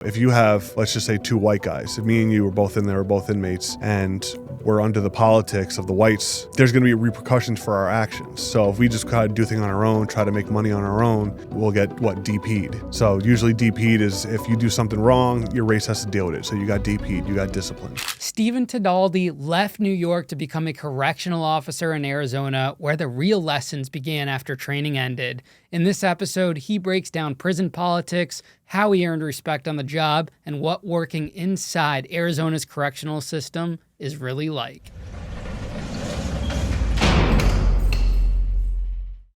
If you have, let's just say, two white guys, if me and you were both in there, we're both inmates, and we're under the politics of the whites, there's going to be repercussions for our actions. So if we just try to do things on our own, try to make money on our own, we'll get, DP'd. So usually DP'd is if you do something wrong, your race has to deal with it. So you got DP'd, you got disciplined. Stephen Tedaldi left New York to become a correctional officer in Arizona, where the real lessons began after training ended. In this episode, he breaks down prison politics, how he earned respect on the job, and what working inside Arizona's correctional system is really like.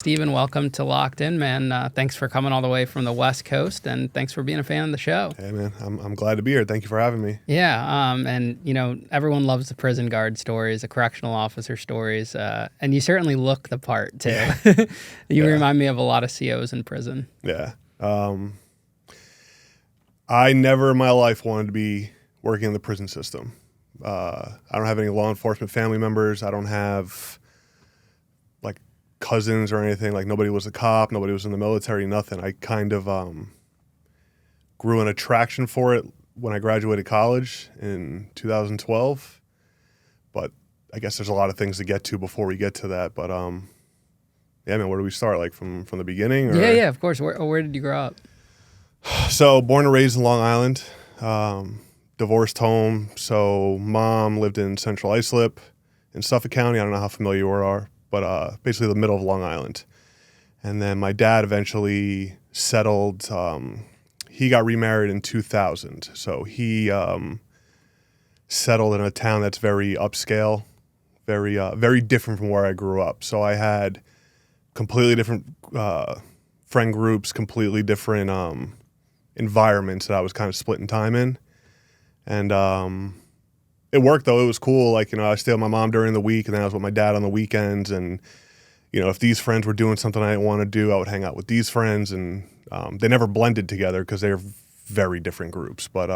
Stephen, welcome to Locked In, man. Thanks for coming all the way from the West Coast, and thanks for being a fan of the show. Hey, man, I'm glad to be here. Thank you for having me. Yeah, and, you know, everyone loves the prison guard stories, the correctional officer stories, and you certainly look the part, too. Yeah. You remind me of a lot of COs in prison. Yeah. I never in my life wanted to be working in the prison system. I don't have any law enforcement family members. I don't have cousins or anything. Like, nobody was a cop, nobody was in the military, nothing. I kind of grew an attraction for it when I graduated college in 2012. But I guess there's a lot of things to get to before we get to that. But yeah, man, where do we start? Like from the beginning? Or? Yeah, of course. Where did you grow up? So born and raised in Long Island, divorced home. So mom lived in Central Islip in Suffolk County. I don't know how familiar you are, but basically the middle of Long Island. And then my dad eventually settled. He got remarried in 2000. So he settled in a town that's very upscale, very different from where I grew up. So I had completely different friend groups, completely different environments that I was kind of splitting time in. And it worked, though. It was cool. Like, you know, I stayed with my mom during the week, and then I was with my dad on the weekends. And, you know, if these friends were doing something I didn't want to do, I would hang out with these friends. And they never blended together because they're very different groups. But,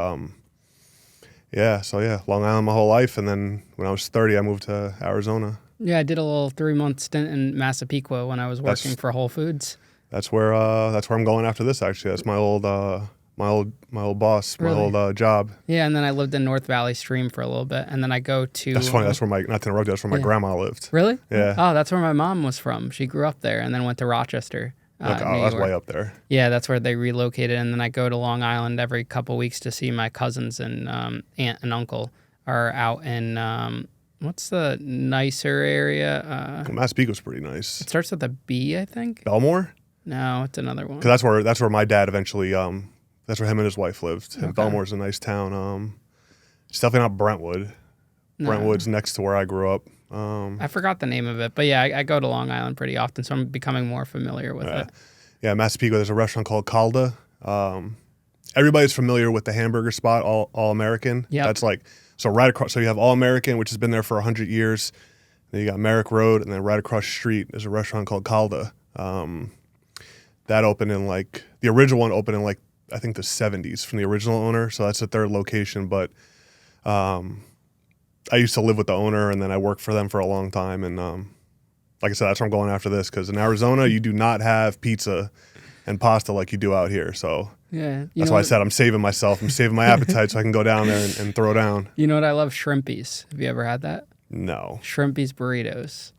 yeah, Long Island my whole life. And then when I was 30, I moved to Arizona. Yeah, I did a little 3-month stint in Massapequa when I was working for Whole Foods. That's where I'm going after this, actually. That's my old boss, my old job. Yeah, and then I lived in North Valley Stream for a little bit, and then I go to... That's funny. That's where not to interrupt you, that's where my grandma lived. Really? Yeah. Oh, that's where my mom was from. She grew up there and then went to Rochester. That's way up there. Yeah, that's where they relocated, and then I go to Long Island every couple weeks to see my cousins, and aunt and uncle are out in... what's the nicer area? Massapequa's pretty nice. It starts with a B, I think. Belmore? No, it's another one. Because that's where my dad eventually... that's where him and his wife lived. And Belmore's a nice town. It's definitely not Brentwood. No. Brentwood's next to where I grew up. I forgot the name of it. But yeah, I go to Long Island pretty often, so I'm becoming more familiar with it. Yeah, Massapequa, there's a restaurant called Calda. Everybody's familiar with the hamburger spot, All American. Yeah. That's like, so right across, so you have All American, which has been there for 100 years. Then you got Merrick Road, and then right across the street, there's a restaurant called Calda. That opened in the original one opened in I think the 70s from the original owner. So that's the third location. But I used to live with the owner, and then I worked for them for a long time. And like I said, that's where I'm going after this, because in Arizona, you do not have pizza and pasta like you do out here. So yeah, that's why I said I'm saving myself. I'm saving my appetite so I can go down there and throw down. You know what I love? Shrimpies. Have you ever had that? No. Shrimpies burritos.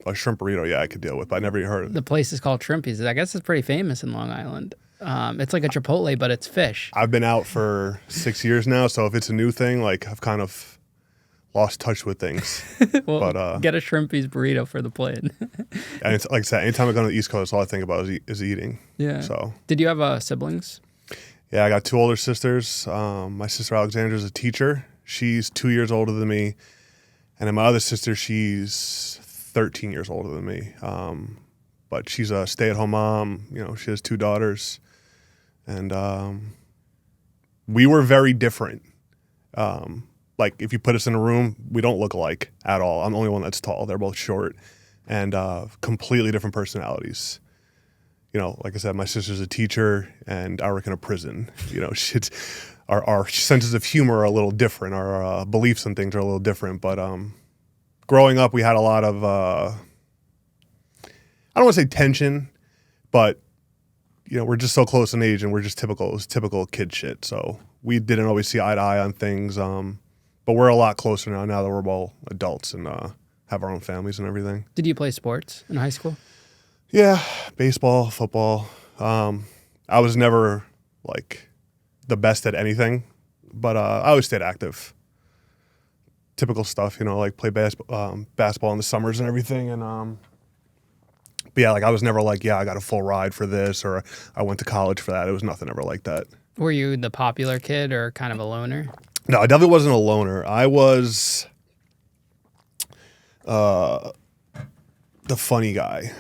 A shrimp burrito, yeah, I could deal with, but I never even heard of it. The place is called Shrimpies. I guess it's pretty famous in Long Island. It's like a Chipotle, but it's fish. I've been out for 6 years now, so if it's a new thing, I've kind of lost touch with things. Well, but get a Shrimpies burrito for the plane. And it's like I said, anytime I go to the East Coast, all I think about is eating. Yeah. So. Did you have siblings? Yeah, I got 2 older sisters. My sister Alexandra is a teacher. She's 2 years older than me. And then my other sister, she's 13 years older than me. But she's a stay-at-home mom. You know, she has 2 daughters. And we were very different. If you put us in a room, we don't look alike at all. I'm the only one that's tall. They're both short. And completely different personalities. You know, like I said, my sister's a teacher, and I work in a prison. You know, our senses of humor are a little different. Our beliefs and things are a little different. But growing up, we had a lot of, I don't want to say tension, but we're just so close in age, and we're just typical kid shit. So we didn't always see eye to eye on things. But we're a lot closer now that we're all adults and have our own families and everything. Did you play sports in high school? Yeah, baseball, football. I was never like the best at anything, but I always stayed active. Typical stuff, like play basketball in the summers and everything. And but yeah, like I was never like, I got a full ride for this, or I went to college for that. It was nothing ever like that. Were you the popular kid or kind of a loner? No, I definitely wasn't a loner. I was the funny guy.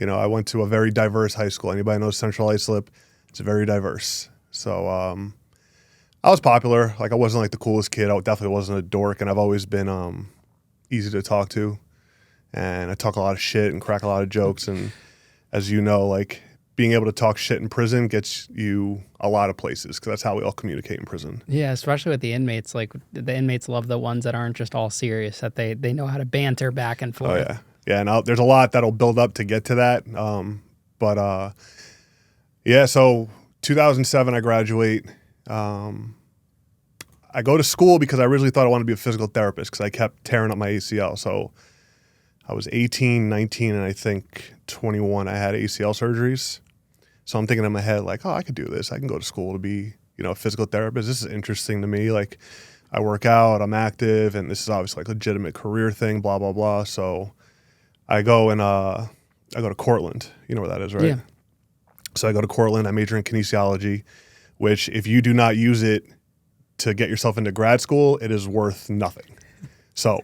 I went to a very diverse high school. Anybody knows Central Islip? It's very diverse. So I was popular. Like I wasn't like the coolest kid. I definitely wasn't a dork, and I've always been easy to talk to. And I talk a lot of shit and crack a lot of jokes. And as you know, like being able to talk shit in prison gets you a lot of places, because that's how we all communicate in prison. Yeah, especially with the inmates. Like the inmates love the ones that aren't just all serious, that they know how to banter back and forth. Oh, yeah. Yeah, and there's a lot that'll build up to get to that. So 2007, I graduate. I go to school because I originally thought I wanted to be a physical therapist because I kept tearing up my ACL. So I was 18, 19, and I think 21, I had ACL surgeries. So I'm thinking in my head, like, I could do this. I can go to school to be, a physical therapist. This is interesting to me. Like, I work out, I'm active, and this is obviously like a legitimate career thing, blah, blah, blah. So I go and I go to Cortland. You know where that is, right? Yeah. So I go to Cortland. I major in kinesiology, which if you do not use it to get yourself into grad school, it is worth nothing. So,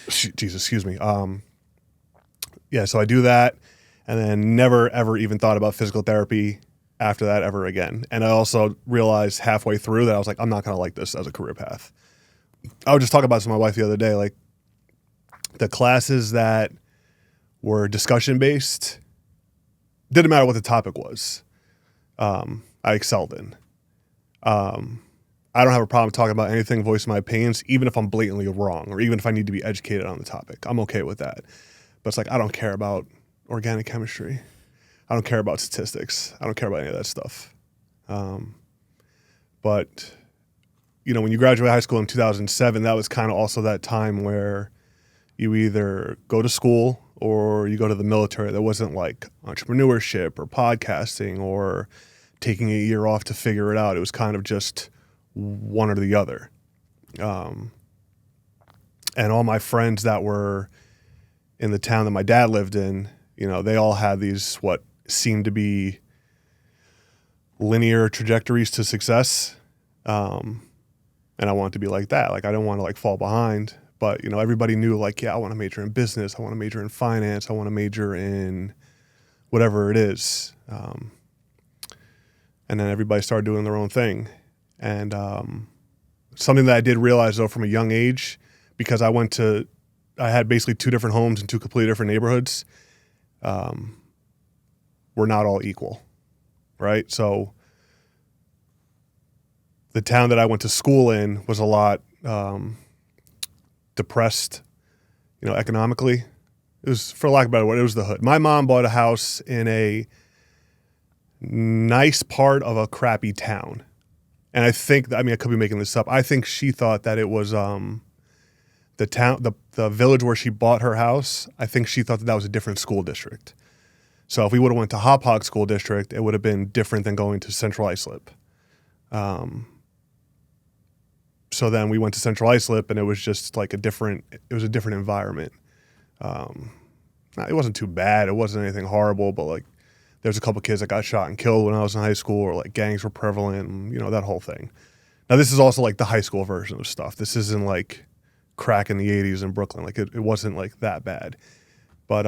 Jesus, excuse me. So I do that, and then never, ever even thought about physical therapy after that ever again. And I also realized halfway through that I was like, I'm not going to like this as a career path. I was just talking about this with my wife the other day, like the classes that were discussion-based, didn't matter what the topic was. I excelled in. I don't have a problem talking about anything, voicing my opinions, even if I'm blatantly wrong, or even if I need to be educated on the topic. I'm okay with that. But it's like, I don't care about organic chemistry. I don't care about statistics. I don't care about any of that stuff. But when you graduate high school in 2007, that was kind of also that time where you either go to school or you go to the military. There wasn't like entrepreneurship or podcasting or taking a year off to figure it out. It was kind of just one or the other. And all my friends that were in the town that my dad lived in, they all had these what seemed to be linear trajectories to success. And I wanted to be like that. Like I didn't want to like fall behind. But, everybody knew like, I want to major in business. I want to major in finance. I want to major in whatever it is. And then everybody started doing their own thing. And something that I did realize, though, from a young age, because I had basically two different homes in two completely different neighborhoods, we're not all equal, right? So the town that I went to school in was a lot depressed, economically. It was, for lack of a better word, it was the hood. My mom bought a house in a nice part of a crappy town. And I think, I could be making this up. I think she thought that it was the town, the village where she bought her house. I think she thought that was a different school district. So if we would have went to Hop Hog School District, it would have been different than going to Central Islip. So then we went to Central Islip, and it was just like a different environment. It wasn't too bad. It wasn't anything horrible, but like there's a couple kids that got shot and killed when I was in high school, or like gangs were prevalent, and, that whole thing. Now this is also like the high school version of stuff. This isn't like crack in the 80s in Brooklyn. Like it wasn't like that bad. But,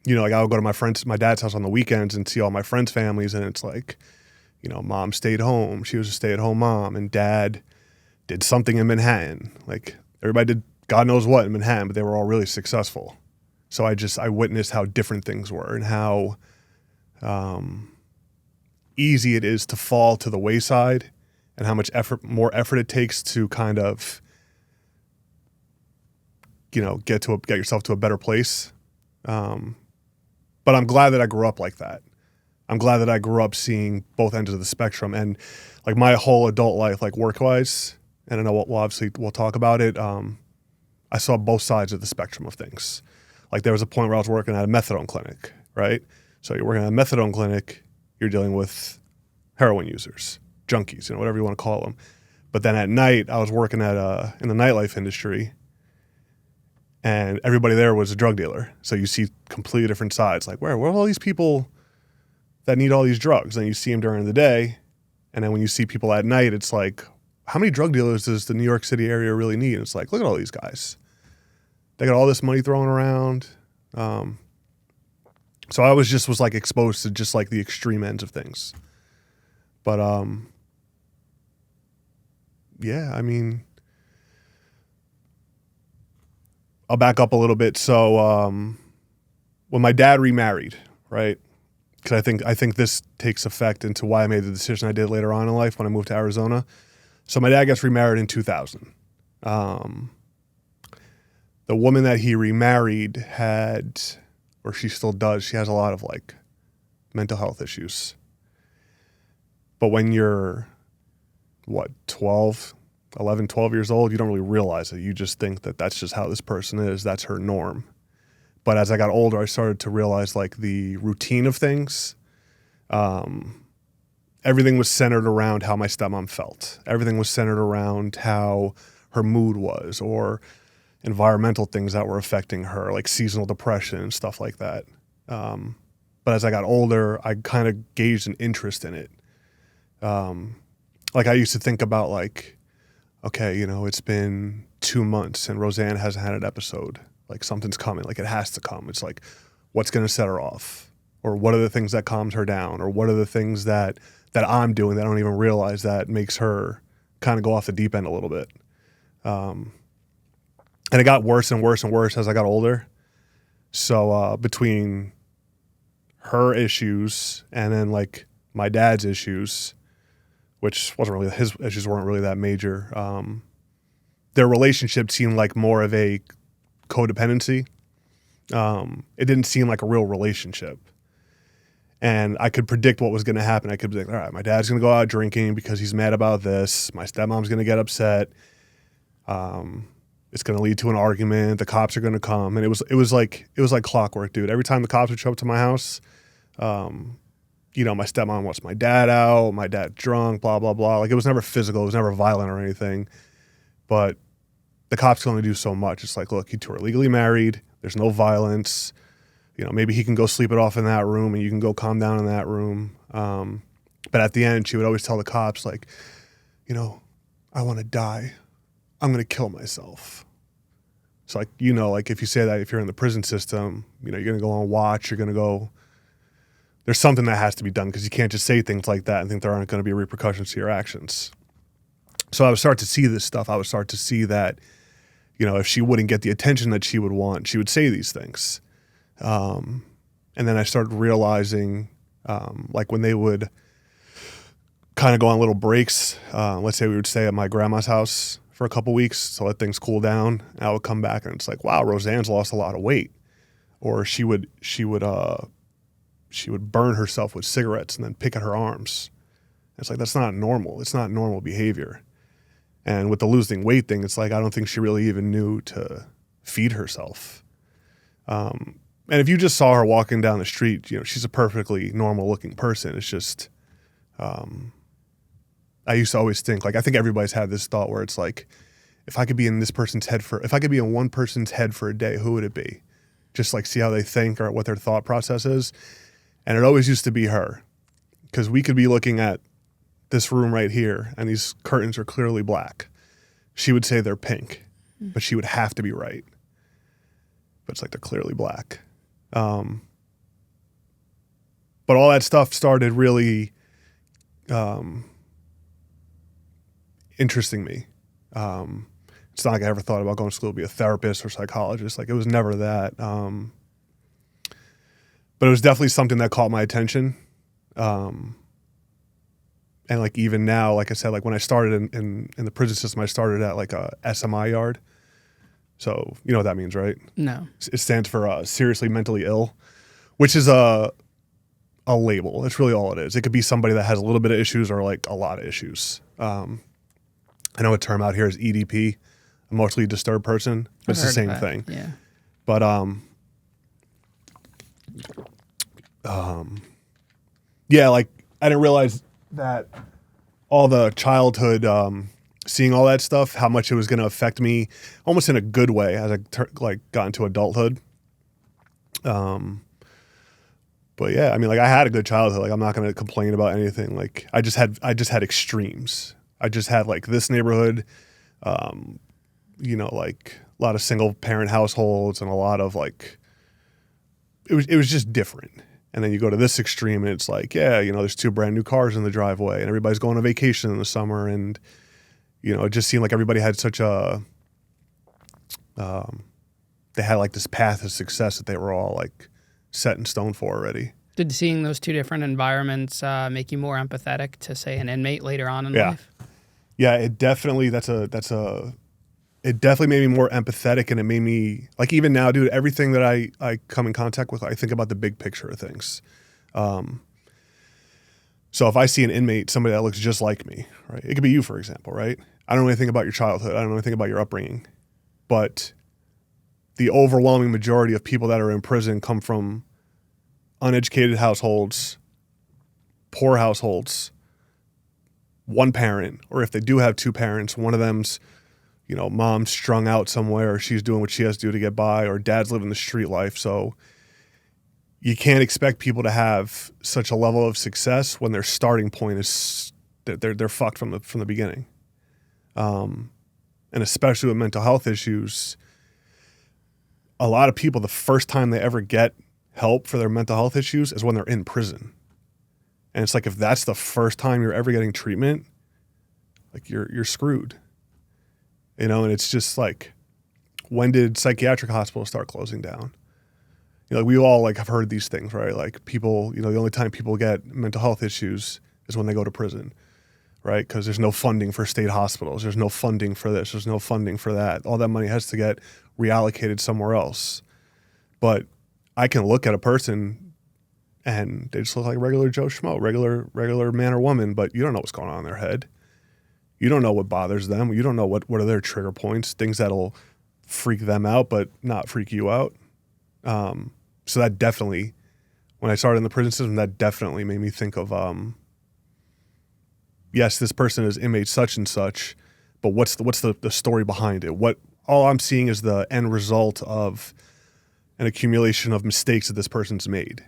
like I would go to my dad's house on the weekends and see all my friends' families, and it's like, mom stayed home. She was a stay-at-home mom, and dad did something in Manhattan. Like everybody did God knows what in Manhattan, but they were all really successful. So I witnessed how different things were and how easy it is to fall to the wayside, and how much more effort it takes to kind of, get yourself to a better place. But But I'm glad that I grew up like that. I'm glad that I grew up seeing both ends of the spectrum, and like my whole adult life, like work-wise, and I know we'll talk about it. I saw both sides of the spectrum of things. Like there was a point where I was working at a methadone clinic, right? So you're working at a methadone clinic, you're dealing with heroin users, junkies, whatever you want to call them. But then at night, I was working at in the nightlife industry, and everybody there was a drug dealer. So you see completely different sides. Like where are all these people that need all these drugs? And you see them during the day, and then when you see people at night, it's like, how many drug dealers does the New York City area really need? And it's like, look at all these guys. They got all this money thrown around. So I was like exposed to just like the extreme ends of things. But yeah, I mean, I'll back up a little bit. So when my dad remarried, right? Because I think this takes effect into why I made the decision I did later on in life when I moved to Arizona. So my dad gets remarried in 2000. The woman that he remarried had, or she still does, she has a lot of like mental health issues. But when you're, 12 years old, you don't really realize it. You just think that that's just how this person is. That's her norm. But as I got older, I started to realize like the routine of things. Everything was centered around how my stepmom felt. Everything was centered around how her mood was, or environmental things that were affecting her, like seasonal depression and stuff like that. But as I got older, I kind of gauged an interest in it. Like I used to think about like, okay, it's been 2 months and Roseanne hasn't had an episode. Like something's coming, like it has to come. It's like, what's going to set her off? Or what are the things that calms her down? Or what are the things that I'm doing that I don't even realize that makes her kind of go off the deep end a little bit? And it got worse and worse and worse as I got older. So between her issues and then like my dad's issues, which wasn't really, his issues weren't really that major, their relationship seemed like more of a codependency. It didn't seem like a real relationship. And I could predict what was going to happen. I could be like, all right, my dad's going to go out drinking because he's mad about this. My stepmom's going to get upset. It's going to lead to an argument. The cops are going to come. And it was like clockwork, dude. Every time the cops would show up to my house, my stepmom wants my dad out, my dad drunk, blah, blah, blah. Like it was never physical. It was never violent or anything. But the cops can only do so much. It's like, look, you two are legally married. There's no violence. Maybe he can go sleep it off in that room and you can go calm down in that room. But at the end, she would always tell the cops, like, I want to die. I'm going to kill myself. So, like, like if you say that, if you're in the prison system, you're going to go on watch. You're going to go, there's something that has to be done because you can't just say things like that and think there aren't going to be repercussions to your actions. So I would start to see this stuff. I would start to see that, if she wouldn't get the attention that she would want, she would say these things. And then I started realizing, like when they would kind of go on little breaks, let's say we would stay at my grandma's house for a couple weeks to let things cool down. And I would come back and it's like, wow, Roseanne's lost a lot of weight. Or she would burn herself with cigarettes and then pick at her arms. It's like, that's not normal. It's not normal behavior. And with the losing weight thing, it's like, I don't think she really even knew to feed herself. And if you just saw her walking down the street, she's a perfectly normal looking person. It's just, I used to always think, like, I think everybody's had this thought where it's like, if I could be in one person's head for a day, who would it be? Just like see how they think or what their thought process is. And it always used to be her, because we could be looking at this room right here and these curtains are clearly black. She would say they're pink, but she would have to be right. But it's like they're clearly black. But all that stuff started really interesting me. It's not like I ever thought about going to school to be a therapist or psychologist. Like it was never that. But it was definitely something that caught my attention. And like even now, like I said, like when I started in the prison system, I started at like a SMI yard. So you know what that means, right? No. It stands for seriously mentally ill, which is a label. It's really all it is. It could be somebody that has a little bit of issues or like a lot of issues. I know a term out here is EDP, emotionally disturbed person, but it's the same thing. Yeah. But yeah, like I didn't realize that all the childhood, seeing all that stuff, how much it was going to affect me, almost in a good way as I got into adulthood. But yeah, I mean, like I had a good childhood. Like I'm not going to complain about anything. Like I just had extremes. I just had like this neighborhood, you know, like a lot of single parent households and a lot of like, it was just different. And then you go to this extreme and it's like, yeah, you know, there's 2 brand new cars in the driveway and everybody's going on vacation in the summer. And, you know, it just seemed like everybody had such a, they had like this path of success that they were all like set in stone for already. Did seeing those 2 different environments make you more empathetic to, say, an inmate later on in life? Yeah, it definitely, it definitely made me more empathetic, and it made me, like even now, dude, everything that I come in contact with, I think about the big picture of things. So if I see an inmate, somebody that looks just like me, right? It could be you, for example, right? I don't know anything about your childhood. I don't know anything about your upbringing. But the overwhelming majority of people that are in prison come from uneducated households, poor households, one parent, or if they do have 2 parents, one of them's, you know, mom's strung out somewhere, or she's doing what she has to do to get by, or dad's living the street life. So you can't expect people to have such a level of success when their starting point is they're fucked from the beginning. And especially with mental health issues, a lot of people, the first time they ever get help for their mental health issues is when they're in prison. And it's like, if that's the first time you're ever getting treatment, like you're screwed. You know, and it's just like, when did psychiatric hospitals start closing down? You know, we all like have heard these things, right? Like people, you know, the only time people get mental health issues is when they go to prison, right? Because there's no funding for state hospitals. There's no funding for this. There's no funding for that. All that money has to get reallocated somewhere else. But I can look at a person and they just look like regular Joe Schmo, regular man or woman, but you don't know what's going on in their head. You don't know what bothers them. You don't know what are their trigger points, things that'll freak them out but not freak you out. So that definitely, when I started in the prison system, that definitely made me think of, yes, this person is inmate such and such, but what's the story behind it? All I'm seeing is the end result of an accumulation of mistakes that this person's made.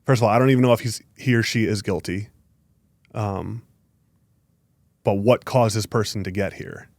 First of all, I don't even know if he or she is guilty. But what caused this person to get here?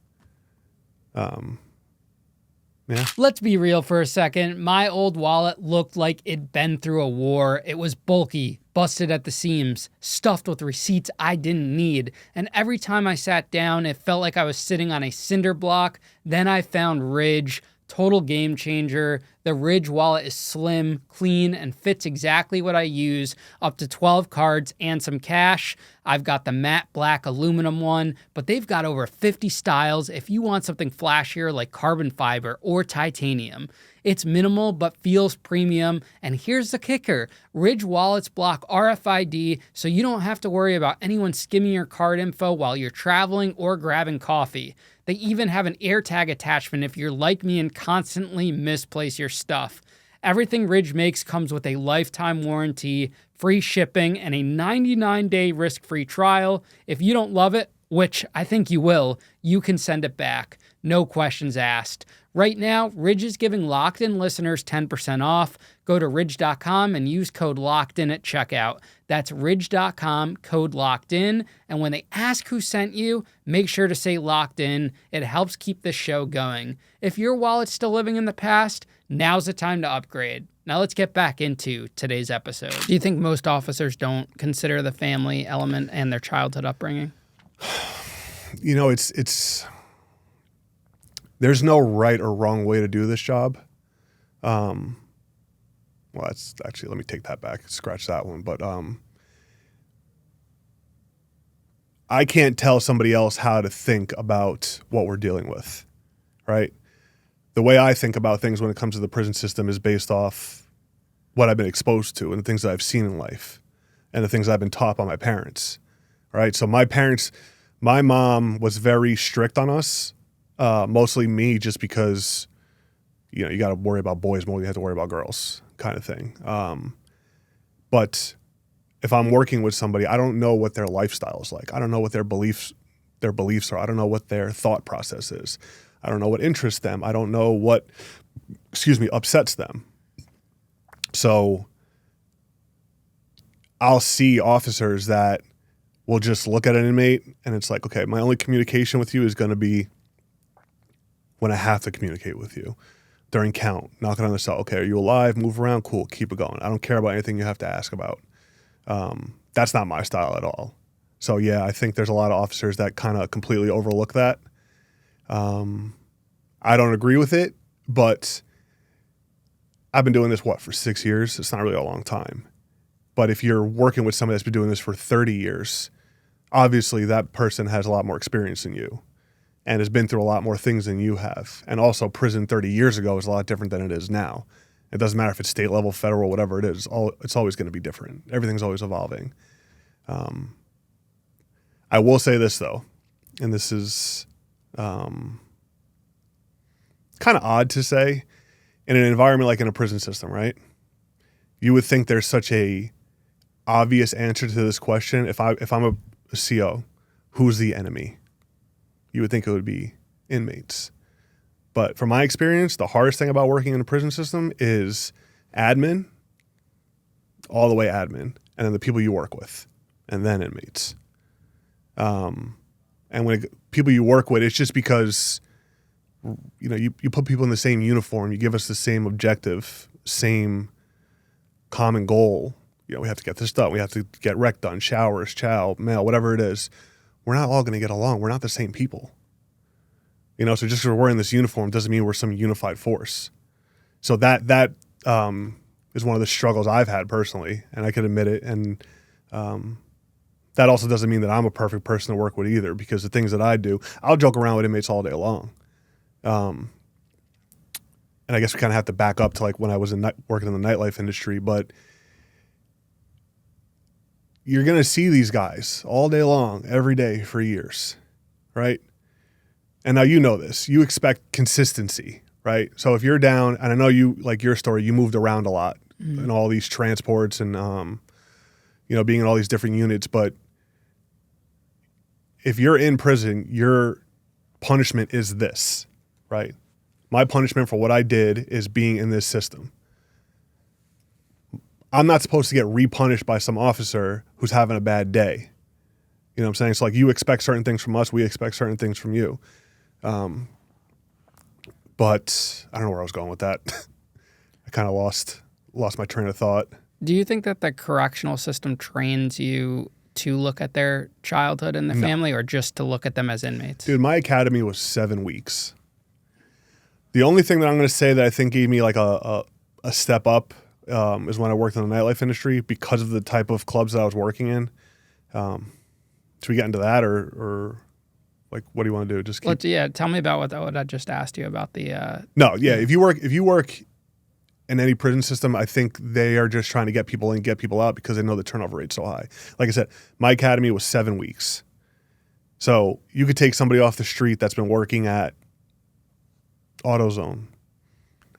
Yeah. Let's be real for a second. My old wallet looked like it'd been through a war. It was bulky, busted at the seams, stuffed with receipts I didn't need. And every time I sat down, it felt like I was sitting on a cinder block. Then I found Ridge. Total game changer. The Ridge wallet is slim, clean, and fits exactly what I use. Up to 12 cards and some cash. I've got the matte black aluminum one, but they've got over 50 styles if you want something flashier like carbon fiber or titanium. It's minimal but feels premium. And here's the kicker. Ridge wallets block RFID, so you don't have to worry about anyone skimming your card info while you're traveling or grabbing coffee. They even have an AirTag attachment if you're like me and constantly misplace your stuff. Everything Ridge makes comes with a lifetime warranty, free shipping, and a 99-day risk-free trial. If you don't love it, which I think you will, you can send it back. No questions asked. Right now, Ridge is giving Locked In listeners 10% off. Go to ridge.com and use code LOCKEDIN at checkout. That's ridge.com, code LOCKEDIN. And when they ask who sent you, make sure to say Locked In. It helps keep this show going. If your wallet's still living in the past, now's the time to upgrade. Now let's get back into today's episode. Do you think most officers don't consider the family element and their childhood upbringing? You know, it's there's no right or wrong way to do this job. Well, that's actually, let me take that back, scratch that one. But I can't tell somebody else how to think about what we're dealing with, right? The way I think about things when it comes to the prison system is based off what I've been exposed to and the things that I've seen in life and the things I've been taught by my parents. Right. So my mom was very strict on us, mostly me, just because, you got to worry about boys more than you have to worry about girls kind of thing. But if I'm working with somebody, I don't know what their lifestyle is like. I don't know what their beliefs are. I don't know what their thought process is. I don't know what interests them. I don't know what, upsets them. So I'll see officers that will just look at an inmate and it's like, okay, my only communication with you is going to be when I have to communicate with you. During count, knocking on the cell. Okay, are you alive? Move around. Cool. Keep it going. I don't care about anything you have to ask about. That's not my style at all. So yeah, I think there's a lot of officers that kind of completely overlook that. I don't agree with it, but I've been doing this, for 6 years? It's not really a long time. But if you're working with somebody that's been doing this for 30 years, obviously that person has a lot more experience than you and has been through a lot more things than you have. And also prison 30 years ago is a lot different than it is now. It doesn't matter if it's state level, federal, whatever it is. It's always going to be different. Everything's always evolving. I will say this, though, and this is kind of odd to say, in an environment like in a prison system, right? You would think there's such a obvious answer to this question. If I'm a CO, who's the enemy? You would think it would be inmates. But from my experience, the hardest thing about working in a prison system is admin, all the way admin, and then the people you work with, and then inmates. And when people you work with, it's just because you put people in the same uniform, you give us the same objective, same common goal. We have to get this done. We have to get rec done, showers, chow, mail, whatever it is. We're not all going to get along. We're not the same people. So just because we're wearing this uniform doesn't mean we're some unified force. So that is one of the struggles I've had personally, and I can admit it. And that also doesn't mean that I'm a perfect person to work with either, because the things that I do, I'll joke around with inmates all day long. And I guess we kind of have to back up to like when I was working in the nightlife industry, but you're going to see these guys all day long, every day for years, right? And now you know this. You expect consistency, right? So if you're down, and I know you, like your story, you moved around a lot in all these transports and, being in all these different units. But if you're in prison, your punishment is this, right? My punishment for what I did is being in this system. I'm not supposed to get repunished by some officer who's having a bad day. You know what I'm saying? So like you expect certain things from us, we expect certain things from you. But I don't know where I was going with that. I kind of lost my train of thought. Do you think that the correctional system trains you to look at their childhood and the family, or just to look at them as inmates? Dude, my academy was 7 weeks. The only thing that I'm going to say that I think gave me like a step up is when I worked in the nightlife industry, because of the type of clubs that I was working in. Should we get into that, or like, what do you want to do? Just keep... tell me about what I just asked you about the. No, yeah. If you work in any prison system, I think they are just trying to get people in, get people out, because they know the turnover rate's so high. Like I said, my academy was 7 weeks. So you could take somebody off the street that's been working at AutoZone,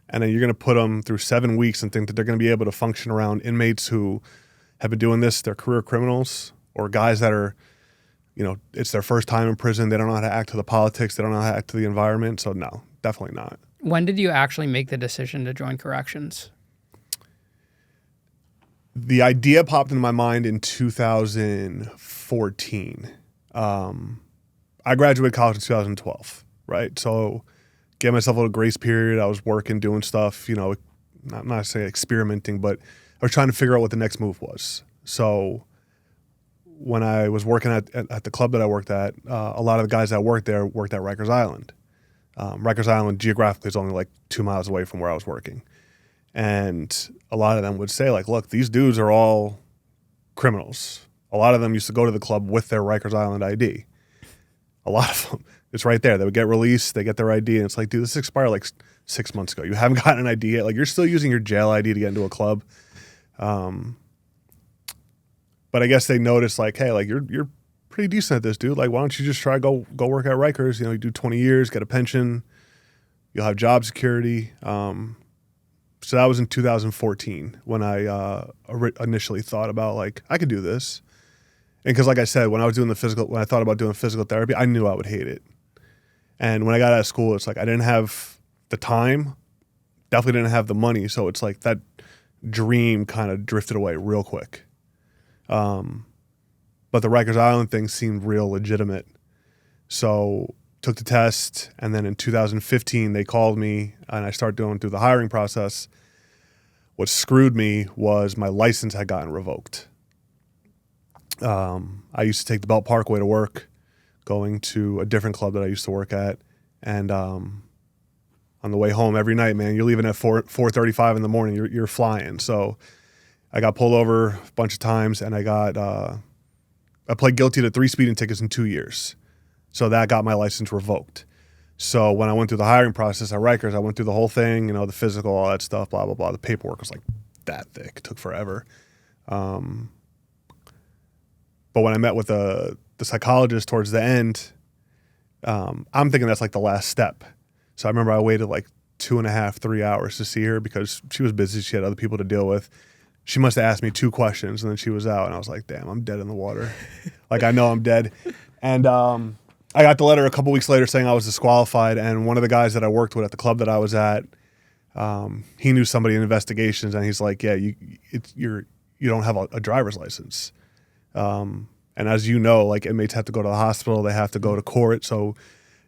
and then you're going to put them through 7 weeks and think that they're going to be able to function around inmates who have been doing this, they're career criminals, or guys that are, it's their first time in prison. They don't know how to act to the politics. They don't know how to act to the environment. So no, definitely not. When did you actually make the decision to join corrections? The idea popped into my mind in 2014. I graduated college in 2012, right? So gave myself a little grace period. I was working, doing stuff, not saying experimenting, but I was trying to figure out what the next move was. So when I was working at the club that I worked at, a lot of the guys that worked there worked at Rikers Island. Rikers Island geographically is only like 2 miles away from where I was working. And a lot of them would say like, look, these dudes are all criminals. A lot of them used to go to the club with their Rikers Island ID. A lot of them, It's right there. They would get released, they get their ID, and it's like, dude, this expired like 6 months ago. You haven't gotten an ID yet. Like, you're still using your jail ID to get into a club. But I guess they noticed, like, hey, like, you're pretty decent at this, dude. Like, why don't you just try go work at Rikers? You do 20 years, get a pension, you'll have job security. So that was in 2014 when I initially thought about, like, I could do this. And because, like I said, when I thought about doing physical therapy, I knew I would hate it. And when I got out of school, it's like I didn't have the time, definitely didn't have the money. So it's like that dream kind of drifted away real quick. But the Rikers Island thing seemed real legitimate. So took the test, and then in 2015, they called me, and I started going through the hiring process. What screwed me was my license had gotten revoked. I used to take the Belt Parkway to work, going to a different club that I used to work at, and on the way home every night, man, you're leaving at 4:35 in the morning. You're flying. So I got pulled over a bunch of times, and I pled guilty to 3 speeding tickets in 2 years. So that got my license revoked. So when I went through the hiring process at Rikers, I went through the whole thing, the physical, all that stuff, blah, blah, blah. The paperwork was like that thick. It took forever. But when I met with the psychologist towards the end, I'm thinking that's like the last step. So I remember I waited like 2.5, 3 hours to see her because she was busy. She had other people to deal with. She must have asked me 2 questions, and then she was out. And I was like, damn, I'm dead in the water. Like, I know I'm dead. And I got the letter a couple weeks later saying I was disqualified. And one of the guys that I worked with at the club that I was at, he knew somebody in investigations, and he's like, yeah, you don't have a driver's license. And as you know, like, inmates have to go to the hospital, they have to go to court. So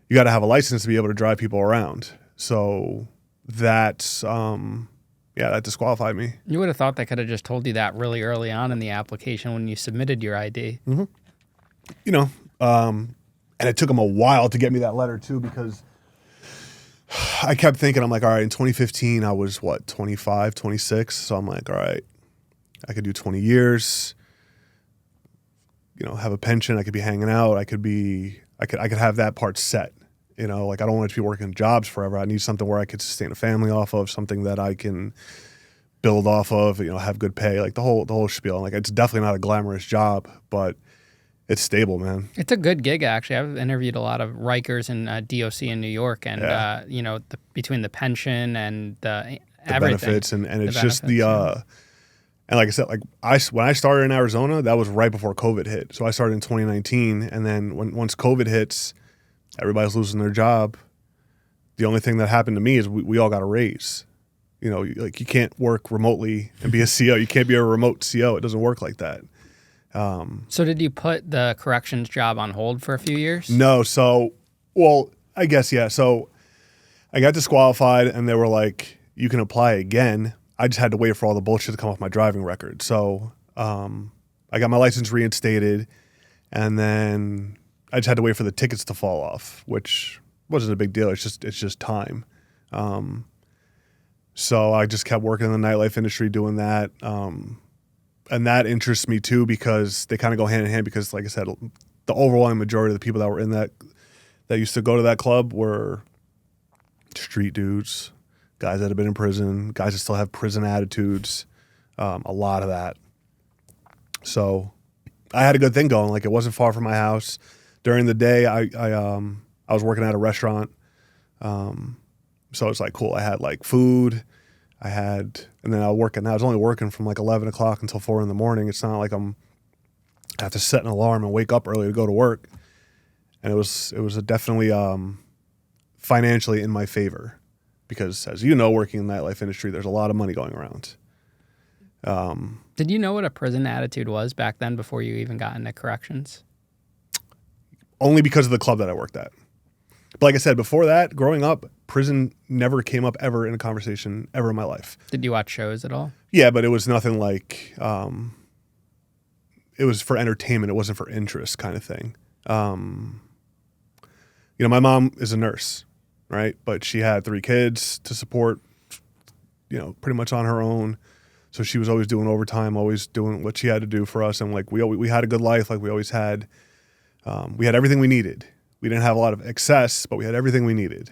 you got to have a license to be able to drive people around. So that's, that disqualified me. You would have thought they could have just told you that really early on in the application when you submitted your ID. Mm-hmm. And it took them a while to get me that letter too, because I kept thinking, I'm like, all right, in 2015, I was 25, 26. So I'm like, all right, I could do 20 years, have a pension. I could be hanging out. I could have that part set, like, I don't want to be working jobs forever. I need something where I could sustain a family off of, something that I can build off of, have good pay, like the whole spiel. Like, it's definitely not a glamorous job, but it's stable, man. It's a good gig, actually. I've interviewed a lot of Rikers and DOC in New York, and between the pension and the benefits, and it's just and like I said, like, when I started in Arizona, that was right before COVID hit. So I started in 2019, and then once COVID hits, everybody's losing their job. The only thing that happened to me is we all got a raise. Like, you can't work remotely and be a CO. You can't be a remote CO. It doesn't work like that. So did you put the corrections job on hold for a few years? No. So, well, I guess, yeah. So I got disqualified, and they were like, you can apply again. I just had to wait for all the bullshit to come off my driving record. So I got my license reinstated, and then I just had to wait for the tickets to fall off, which wasn't a big deal. It's just time. So I just kept working in the nightlife industry doing that. And that interests me too, because they kind of go hand in hand, because, like I said, the overwhelming majority of the people that were in that used to go to that club were street dudes, guys that have been in prison, guys that still have prison attitudes, a lot of that. So I had a good thing going. Like, it wasn't far from my house. During the day, I was working at a restaurant. So it's like, cool. I had like food. And then I was only working from like 11 o'clock until 4 in the morning. It's not like I have to set an alarm and wake up early to go to work. And it was definitely financially in my favor, because, as you know, working in the nightlife industry, there's a lot of money going around. Did you know what a prison attitude was back then, before you even got into corrections? Only because of the club that I worked at. But like I said, before that, growing up, prison never came up ever in a conversation ever in my life. Did you watch shows at all? Yeah, but it was nothing like, it was for entertainment. It wasn't for interest, kind of thing. My mom is a nurse, right? But she had 3 kids to support, pretty much on her own. So she was always doing overtime, always doing what she had to do for us. And like, we had a good life. Like, we always had, we had everything we needed. We didn't have a lot of excess, but we had everything we needed.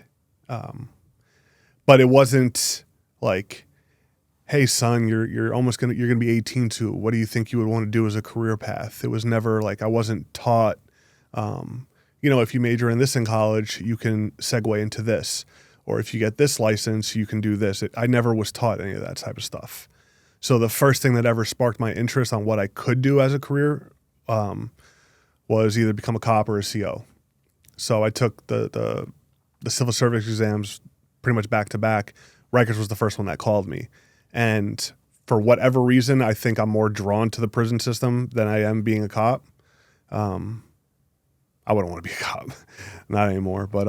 But it wasn't like, hey son, you're gonna be 18 too. What do you think you would want to do as a career path? It was never like, I wasn't taught, if you major in this in college, you can segue into this, or if you get this license, you can do this. I never was taught any of that type of stuff. So the first thing that ever sparked my interest on what I could do as a career was either become a cop or a CO. So I took the civil service exams pretty much back to back. Rikers was the first one that called me. And for whatever reason, I think I'm more drawn to the prison system than I am being a cop. I wouldn't want to be a cop, not anymore. But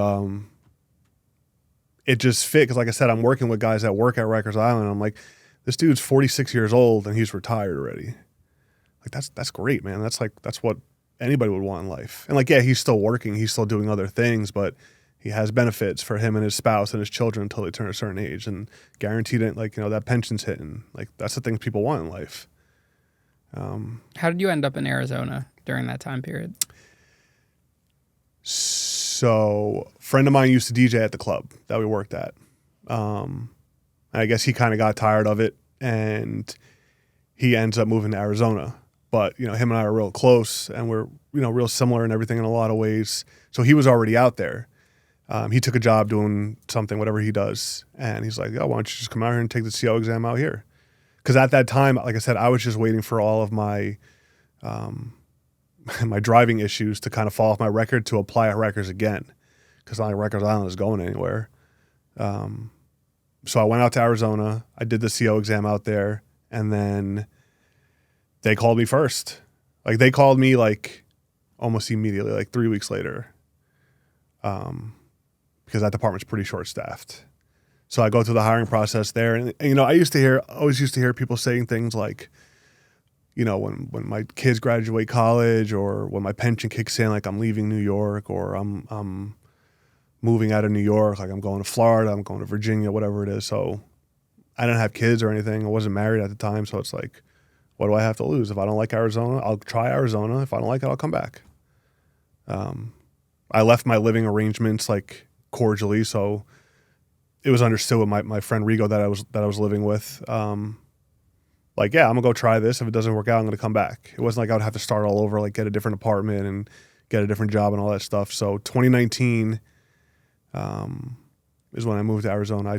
it just fit because, like I said, I'm working with guys that work at Rikers Island. I'm like, this dude's 46 years old and he's retired already. Like that's great, man. That's what anybody would want in life. And like, yeah, he's still working, he's still doing other things, but he has benefits for him and his spouse and his children until they turn a certain age, and guaranteed it, that pension's hitting. Like, that's the things people want in life. How did you end up in Arizona during that time period? So a friend of mine used to DJ at the club that we worked at. I guess he kind of got tired of it and he ends up moving to Arizona. But, him and I are real close and we're, real similar in everything in a lot of ways. So he was already out there. He took a job doing something, whatever he does. And he's like, oh, why don't you just come out here and take the CO exam out here? Because at that time, like I said, I was just waiting for all of my my driving issues to kind of fall off my record to apply at Rikers again. Because not like Rikers Island is going anywhere. So I went out to Arizona. I did the CO exam out there. And then they called me first. Like, they called me like almost immediately, like 3 weeks later. Because that department's pretty short-staffed. So I go through the hiring process there. And I always used to hear people saying things like, when my kids graduate college or when my pension kicks in, like I'm leaving New York or I'm moving out of New York, like I'm going to Florida, I'm going to Virginia, whatever it is. So I didn't have kids or anything. I wasn't married at the time. So it's like, what do I have to lose? If I don't like Arizona, I'll try Arizona. If I don't like it, I'll come back. I left my living arrangements like cordially. So it was understood with my friend Rigo that I was living with. Like, yeah, I'm gonna go try this. If it doesn't work out, I'm gonna come back. It wasn't like I would have to start all over, like get a different apartment and get a different job and all that stuff. So 2019 is when I moved to Arizona.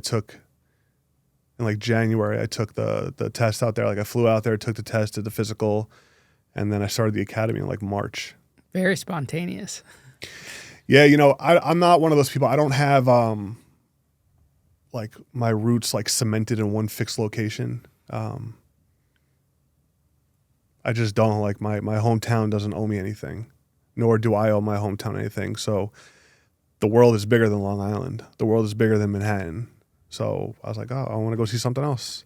In like January, I took the test out there. Like I flew out there, took the test, did the physical, and then I started the academy in like March. Very spontaneous. Yeah, I'm not one of those people. I don't have like my roots like cemented in one fixed location. I just don't. Like my hometown doesn't owe me anything, nor do I owe my hometown anything. So the world is bigger than Long Island. The world is bigger than Manhattan. So I was like, oh, I want to go see something else.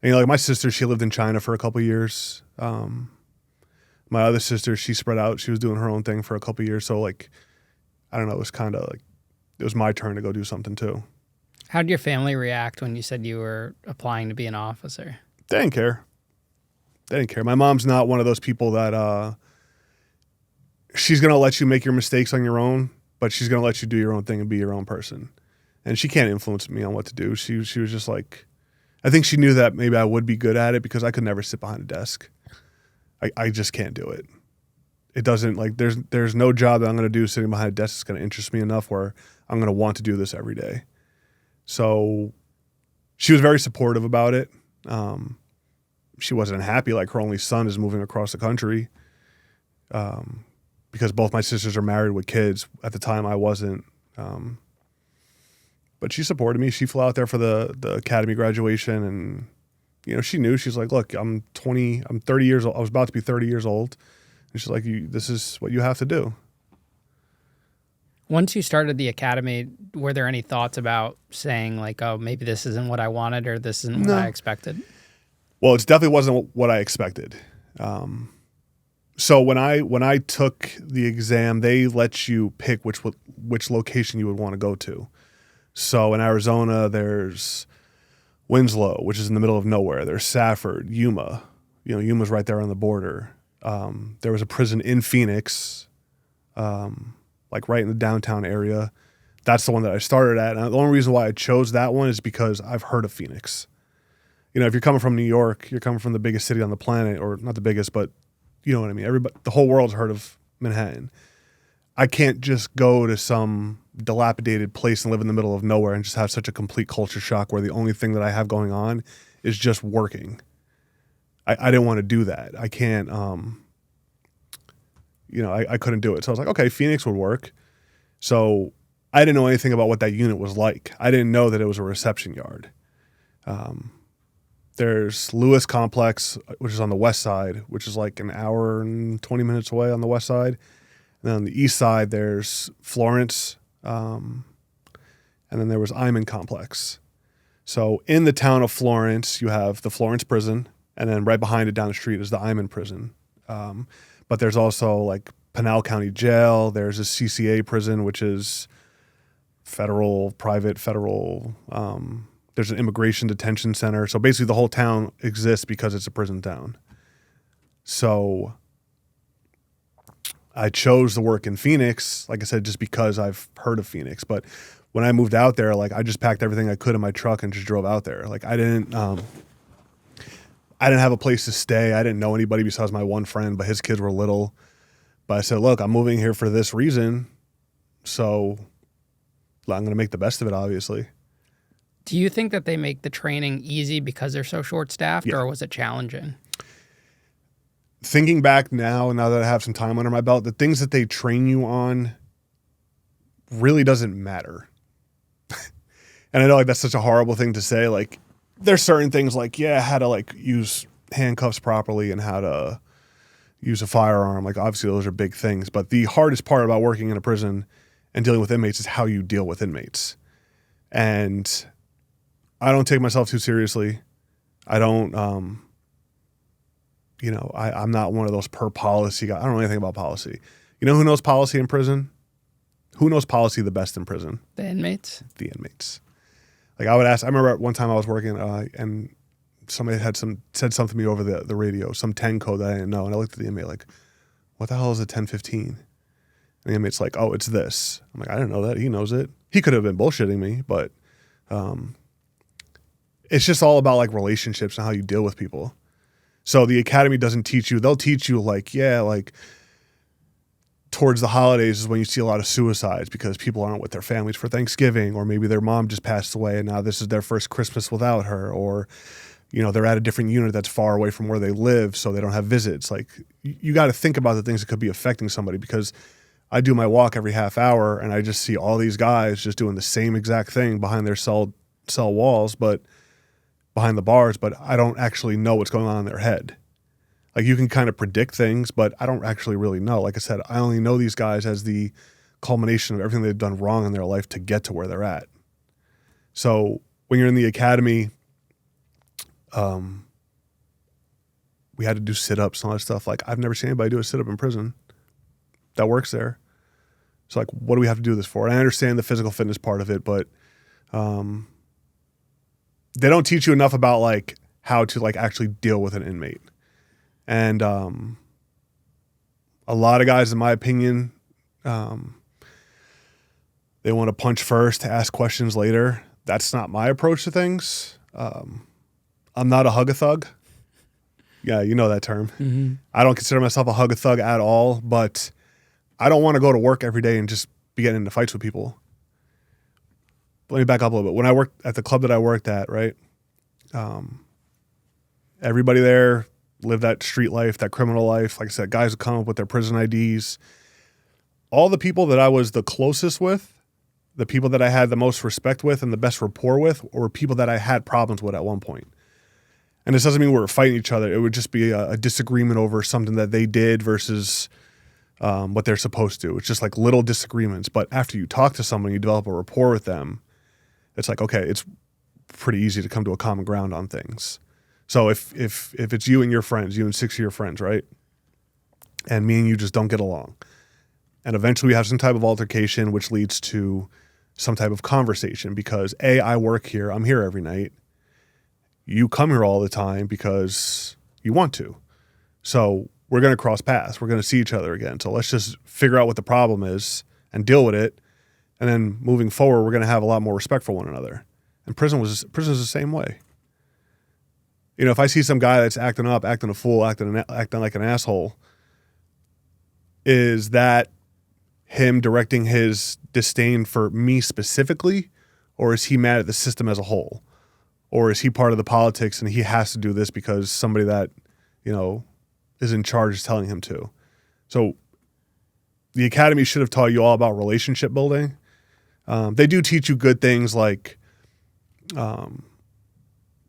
And like my sister, she lived in China for a couple of years. My other sister, she spread out. She was doing her own thing for a couple of years. So like, I don't know, it was kind of like, it was my turn to go do something too. How did your family react when you said you were applying to be an officer? They didn't care. My mom's not one of those people that she's going to let you make your mistakes on your own, but she's going to let you do your own thing and be your own person. And she can't influence me on what to do. She was just like, I think she knew that maybe I would be good at it because I could never sit behind a desk. I just can't do it. It doesn't, like, there's no job that I'm going to do sitting behind a desk that's going to interest me enough where I'm going to want to do this every day. So she was very supportive about it. She wasn't happy, like her only son is moving across the country because both my sisters are married with kids. At the time, I wasn't. But she supported me. She flew out there for the academy graduation, and she knew. She's like, look, I'm 30 years old. I was about to be 30 years old. And she's like, this is what you have to do. Once you started the academy, were there any thoughts about saying like, oh, maybe this isn't what I wanted or this isn't what I expected? Well, it definitely wasn't what I expected. So when I took the exam, they let you pick which location you would want to go to. So in Arizona, there's Winslow, which is in the middle of nowhere. There's Safford, Yuma. Yuma's right there on the border. There was a prison in Phoenix. like right in the downtown area. That's the one that I started at. And the only reason why I chose that one is because I've heard of Phoenix. You know, if you're coming from New York, you're coming from the biggest city on the planet, or not the biggest, but you know what I mean? Everybody, the whole world's heard of Manhattan. I can't just go to some dilapidated place and live in the middle of nowhere and just have such a complete culture shock where the only thing that I have going on is just working. I didn't want to do that. I can't, you know, I couldn't do it. So I was like, okay, Phoenix would work. So I didn't know anything about what that unit was like. I didn't know that it was a reception yard. There's Lewis Complex, which is on the west side, which is like an hour and 20 minutes away on the west side. And then on the east side, there's Florence, and then there was Iman Complex. So in the town of Florence, you have the Florence prison, and then right behind it down the street is the Iman prison. But there's also like Pinal County Jail. There's a CCA prison, which is private federal. There's an immigration detention center. So basically the whole town exists because it's a prison town. So I chose to work in Phoenix, like I said, just because I've heard of Phoenix. But when I moved out there, like I just packed everything I could in my truck and just drove out there. Like I didn't have a place to stay. I didn't know anybody besides my one friend, but his kids were little. But I said, look, I'm moving here for this reason. So I'm going to make the best of it, obviously. Do you think that they make the training easy because they're so short-staffed, Yeah. or was it challenging? Thinking back now that I have some time under my belt, the things that they train you on really doesn't matter. And I know like that's such a horrible thing to say. Like there's certain things like, yeah, how to like use handcuffs properly and how to use a firearm. Like obviously those are big things, but the hardest part about working in a prison and dealing with inmates is how you deal with inmates. And I don't take myself too seriously. I don't, you know, I'm not one of those per policy guys. I don't know anything about policy. You know who knows policy in prison? Who knows policy the best in prison? The inmates? The inmates. Like I would ask, I remember one time I was working and somebody said something to me over the radio, some 10 code that I didn't know. And I looked at the inmate like, what the hell is a 1015? And the inmate's like, oh, it's this. I'm like, I didn't know that. He knows it. He could have been bullshitting me, but it's just all about like relationships and how you deal with people. So the academy doesn't teach you. They'll teach you like, yeah, like towards the holidays is when you see a lot of suicides because people aren't with their families for Thanksgiving, or maybe their mom just passed away and now this is their first Christmas without her, or, you know, they're at a different unit that's far away from where they live, so they don't have visits. Like you got to think about the things that could be affecting somebody, because I do my walk every half hour and I just see all these guys just doing the same exact thing behind their cell walls, but behind the bars, but I don't actually know what's going on in their head. Like you can kind of predict things, but I don't actually really know. Like I said, I only know these guys as the culmination of everything they've done wrong in their life to get to where they're at. So when you're in the academy, we had to do sit-ups and all that stuff. Like I've never seen anybody do a sit-up in prison that works there. So like, what do we have to do this for? And I understand the physical fitness part of it, but they don't teach you enough about like how to like actually deal with an inmate. And a lot of guys, in my opinion, they want to punch first, ask questions later. That's not my approach to things. I'm not a hug-a-thug. Yeah, you know that term. Mm-hmm. I don't consider myself a hug-a-thug at all, but I don't want to go to work every day and just be getting into fights with people. Let me back up a little bit. When I worked at the club that I worked at, right, everybody there lived that street life, that criminal life. Like I said, guys would come up with their prison IDs. All the people that I was the closest with, the people that I had the most respect with and the best rapport with, were people that I had problems with at one point. And this doesn't mean we were fighting each other. It would just be a disagreement over something that they did versus what they're supposed to. It's just like little disagreements. But after you talk to someone, you develop a rapport with them, it's like, okay, it's pretty easy to come to a common ground on things. So if it's you and your friends, you and 6 of your friends, right? And me and you just don't get along. And eventually we have some type of altercation, which leads to some type of conversation because I work here. I'm here every night. You come here all the time because you want to. So we're going to cross paths. We're going to see each other again. So let's just figure out what the problem is and deal with it. And then moving forward, we're going to have a lot more respect for one another. And prison is the same way. You know, if I see some guy that's acting up, acting a fool, acting like an asshole, is that him directing his disdain for me specifically, or is he mad at the system as a whole? Or is he part of the politics and he has to do this because somebody that, you know, is in charge is telling him to? So the academy should have taught you all about relationship building. They do teach you good things like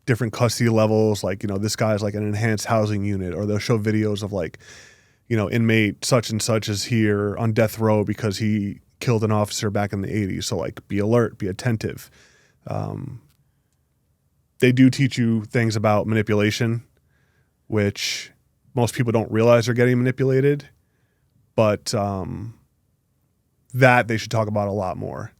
different custody levels, like, you know, this guy's like an enhanced housing unit, or they'll show videos of like, you know, inmate such and such is here on death row because he killed an officer back in the 80s. So like, be alert, be attentive. They do teach you things about manipulation, which most people don't realize they're getting manipulated, but that they should talk about a lot more.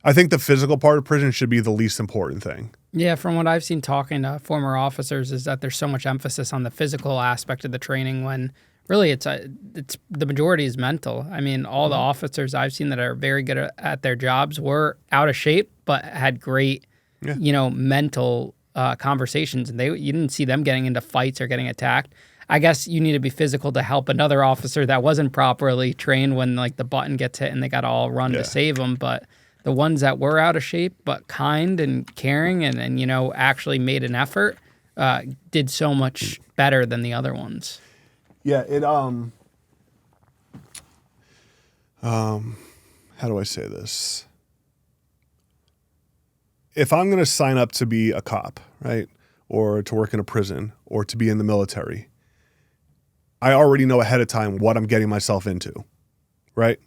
I think the physical part of prison should be the least important thing. Yeah, from what I've seen talking to former officers is that there's so much emphasis on the physical aspect of the training when really it's the majority is mental. I mean, all the officers I've seen that are very good at their jobs were out of shape but had great, you know, mental conversations, and you didn't see them getting into fights or getting attacked. I guess you need to be physical to help another officer that wasn't properly trained when like the button gets hit and they got to all run to save them, but the ones that were out of shape but kind and caring and you know, actually made an effort did so much better than the other ones. Yeah, it how do I say this? If I'm going to sign up to be a cop, right, or to work in a prison or to be in the military, I already know ahead of time what I'm getting myself into, right?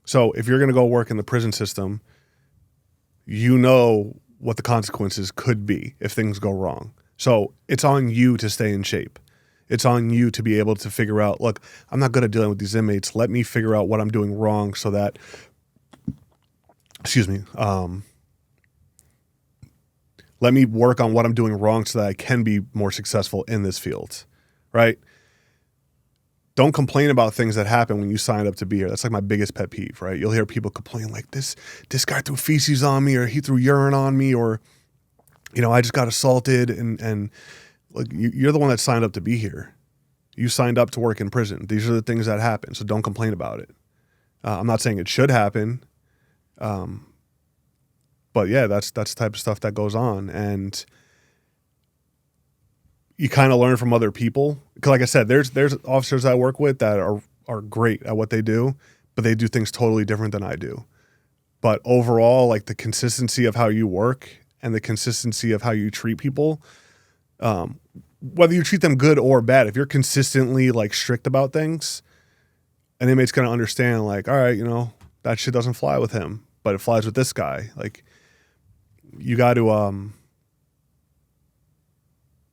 So if you're going to go work in the prison system, you know what the consequences could be if things go wrong. So it's on you to stay in shape. It's on you to be able to figure out, look, I'm not good at dealing with these inmates. Let me figure out what I'm doing wrong so that, let me work on what I'm doing wrong so that I can be more successful in this field, right? Don't complain about things that happen when you signed up to be here. That's like my biggest pet peeve, right? You'll hear people complain like this guy threw feces on me, or he threw urine on me, or, you know, I just got assaulted, and like you're the one that signed up to be here. You signed up to work in prison. These are the things that happen, so don't complain about it. I'm not saying it should happen, but yeah, that's the type of stuff that goes on, and you kind of learn from other people. Because like I said, there's officers I work with that are great at what they do, but they do things totally different than I do. But overall, like the consistency of how you work and the consistency of how you treat people, whether you treat them good or bad, if you're consistently like strict about things, an inmate's going to understand like, all right, you know, that shit doesn't fly with him, but it flies with this guy. Like, you got to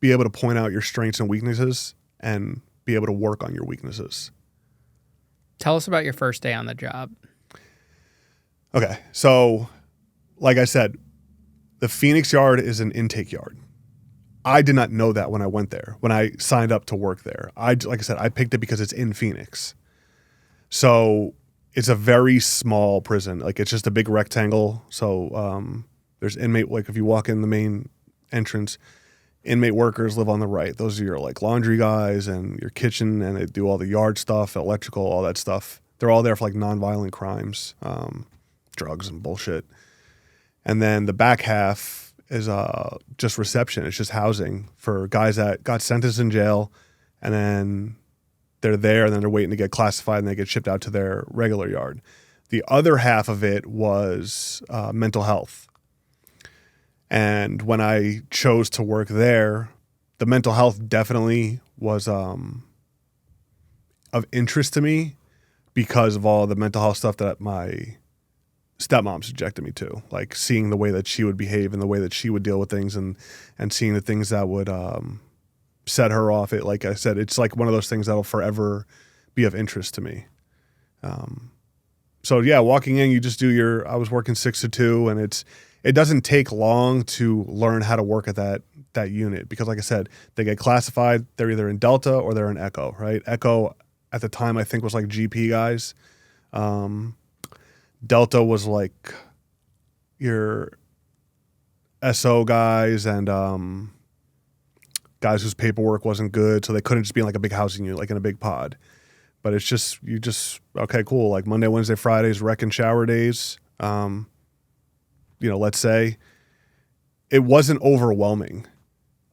be able to point out your strengths and weaknesses and be able to work on your weaknesses. Tell us about your first day on the job. Okay. So, like I said, the Phoenix yard is an intake yard. I did not know that when I went there, when I signed up to work there. Like I said, I picked it because it's in Phoenix. So it's a very small prison. Like, it's just a big rectangle. So there's inmate, like if you walk in the main entrance, inmate workers live on the right. Those are your like laundry guys and your kitchen, and they do all the yard stuff, electrical, all that stuff. They're all there for like nonviolent crimes, drugs and bullshit. And then the back half is just reception. It's just housing for guys that got sentenced in jail, and then they're there, and then they're waiting to get classified, and they get shipped out to their regular yard. The other half of it was mental health. And when I chose to work there, the mental health definitely was of interest to me because of all the mental health stuff that my stepmom subjected me to, like seeing the way that she would behave and the way that she would deal with things, and seeing the things that would set her off. It, like I said, it's like one of those things that'll forever be of interest to me. So yeah, walking in, you just do I was working 6 to 2, and it doesn't take long to learn how to work at that unit, because like I said, they get classified. They're either in Delta or they're in Echo, right? Echo at the time I think was like GP guys. Delta was like your SO guys and guys whose paperwork wasn't good, so they couldn't just be in like a big housing unit, like in a big pod. But it's just, okay, cool. Like Monday, Wednesday, Fridays, rec and shower days. Let's say it wasn't overwhelming.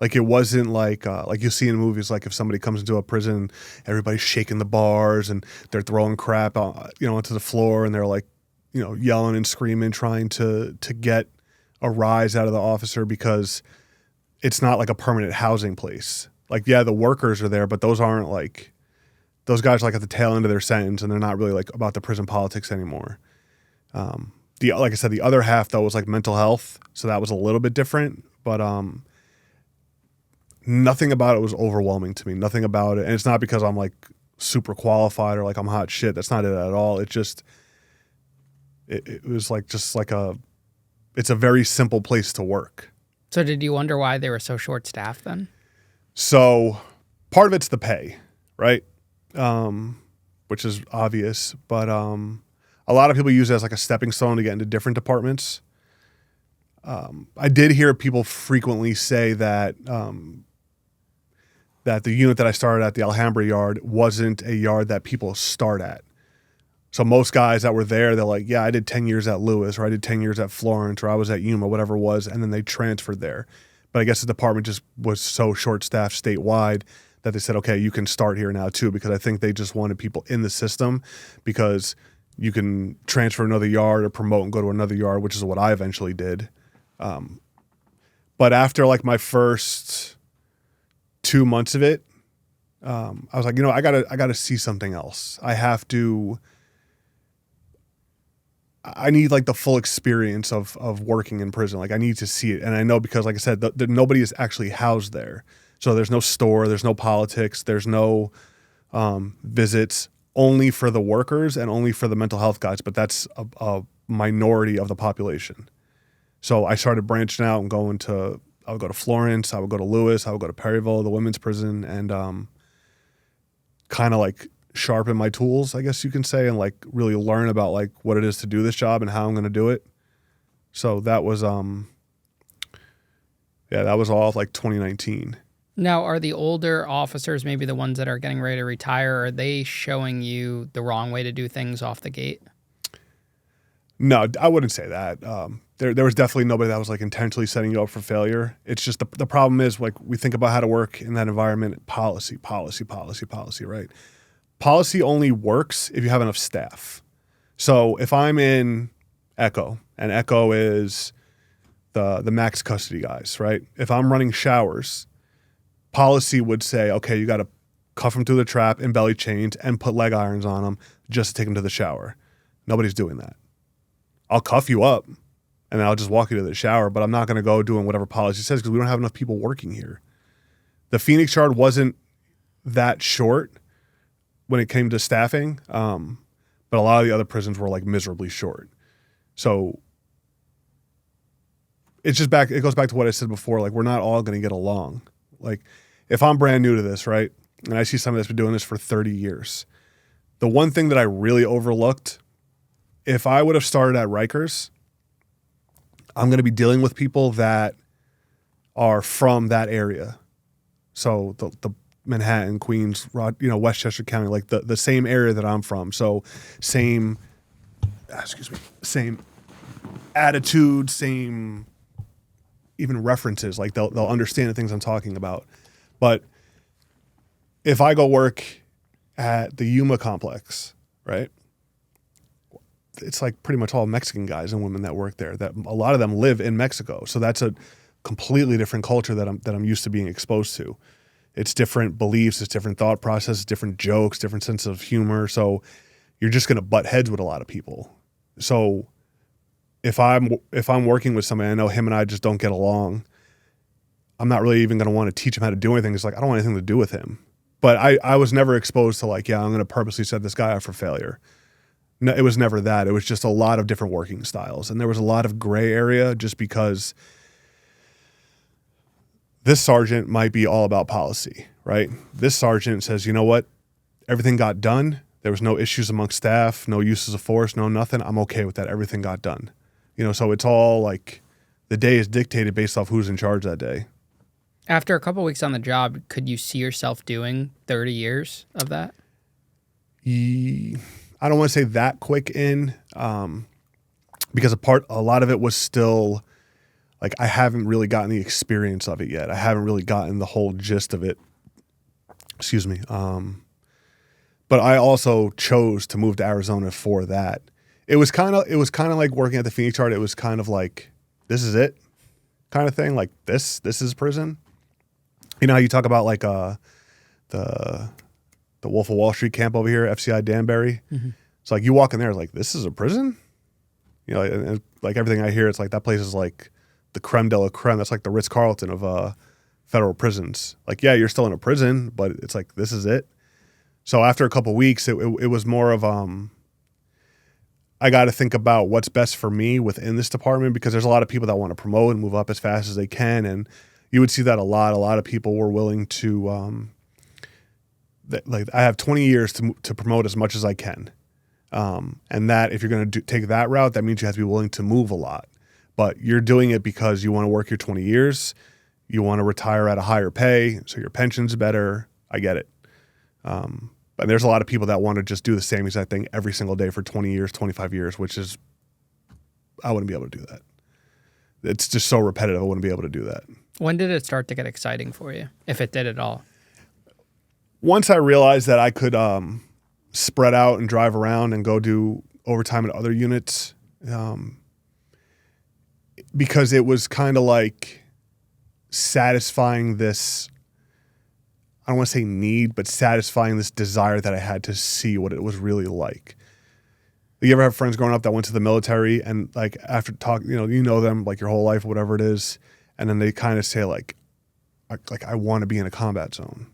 Like it wasn't like you see in movies, like if somebody comes into a prison, everybody's shaking the bars and they're throwing crap, onto the floor, and they're like, yelling and screaming, trying to get a rise out of the officer, because it's not like a permanent housing place. Like, yeah, the workers are there, but those aren't like, those guys are like at the tail end of their sentence, and they're not really like about the prison politics anymore. Like I said, the other half though was like mental health, so that was a little bit different, but nothing about it was overwhelming to me. Nothing about it, and it's not because I'm like super qualified or like I'm hot shit. That's not it at all. It just, it was like it's a very simple place to work. So did you wonder why they were so short-staffed then? So part of it's the pay, right? Which is obvious, but a lot of people use it as like a stepping stone to get into different departments. I did hear people frequently say that that the unit that I started at, the Alhambra yard, wasn't a yard that people start at. So most guys that were there, they're like, yeah, I did 10 years at Lewis, or I did 10 years at Florence, or I was at Yuma, whatever it was, and then they transferred there. But I guess the department just was so short-staffed statewide that they said, okay, you can start here now too, because I think they just wanted people in the system, because you can transfer another yard or promote and go to another yard, which is what I eventually did. But after like my first 2 months of it, I was like, I gotta see something else. I need like the full experience of working in prison. Like I need to see it. And I know, because like I said, nobody is actually housed there. So there's no store, there's no politics, there's no visits, only for the workers and only for the mental health guys. But that's a minority of the population. So I started branching out and I would go to Florence, I would go to Lewis, I would go to Perryville, the women's prison, and kind of like sharpen my tools, I guess you can say, and like really learn about like what it is to do this job and how I'm going to do it. So that was, that was all of like 2019. Now, are the older officers, maybe the ones that are getting ready to retire, are they showing you the wrong way to do things off the gate? No, I wouldn't say that. There was definitely nobody that was like intentionally setting you up for failure. It's just the problem is, like, we think about how to work in that environment, policy, right? Policy only works if you have enough staff. So if I'm in Echo, and Echo is the max custody guys, right? If I'm running showers, policy would say, okay, you got to cuff them through the trap in belly chains and put leg irons on them just to take them to the shower. Nobody's doing that. I'll cuff you up and then I'll just walk you to the shower, but I'm not going to go doing whatever policy says, because we don't have enough people working here. The Phoenix yard wasn't that short when it came to staffing, but a lot of the other prisons were like miserably short. So it goes back to what I said before. Like, we're not all going to get along. Like, if I'm brand new to this, right, and I see somebody that's been doing this for 30 years, the one thing that I really overlooked, if I would have started at Rikers, I'm going to be dealing with people that are from that area. So the Manhattan, Queens, Westchester County, like the same area that I'm from. So same attitude, same even references. Like they'll understand the things I'm talking about. But if I go work at the Yuma complex, right, it's like pretty much all Mexican guys and women that work there. That a lot of them live in Mexico. So that's a completely different culture that I'm used to being exposed to. It's different beliefs, it's different thought process, different jokes, different sense of humor. So you're just going to butt heads with a lot of people. So if I'm working with somebody, I know him and I just don't get along, I'm not really even going to want to teach him how to do anything. It's like, I don't want anything to do with him. But I was never exposed to like, I'm going to purposely set this guy up for failure. No, it was never that. It was just a lot of different working styles. And there was a lot of gray area just because this sergeant might be all about policy, right? This sergeant says, you know what? Everything got done. There was no issues among staff, no uses of force, no nothing. I'm okay with that. Everything got done. So it's all like the day is dictated based off who's in charge that day. After a couple weeks on the job, could you see yourself doing 30 years of that? I don't want to say that quick in, because a lot of it was still like I haven't really gotten the experience of it yet. I haven't really gotten the whole gist of it. Excuse me. But I also chose to move to Arizona for that. It was kind of like working at the Phoenix Yard. It was kind of like, this is it kind of thing. Like this is prison. You know how you talk about like the Wolf of Wall Street camp over here, FCI Danbury. Mm-hmm. It's like you walk in there, it's like, this is a prison? And like everything I hear, it's like that place is like the creme de la creme. That's like the Ritz-Carlton of federal prisons. Like, yeah, you're still in a prison, but it's like, this is it. So after a couple weeks, it was more of I got to think about what's best for me within this department, because there's a lot of people that want to promote and move up as fast as they can, and you would see that a lot. A lot of people were willing to like I have 20 years to promote as much as I can, and that if you're going to take that route, that means you have to be willing to move a lot. But you're doing it because you want to work your 20 years, you want to retire at a higher pay, so your pension's better. I get it. But there's a lot of people that want to just do the same exact thing every single day for 20 years, 25 years, which is, I wouldn't be able to do that. It's just so repetitive. I wouldn't be able to do that. When did it start to get exciting for you, if it did at all? Once I realized that I could spread out and drive around and go do overtime at other units, because it was kind of like satisfying this, I don't want to say need, but satisfying this desire that I had to see what it was really like. You ever have friends growing up that went to the military and like after talk, you know them like your whole life, whatever it is, and then they kind of say like I want to be in a combat zone.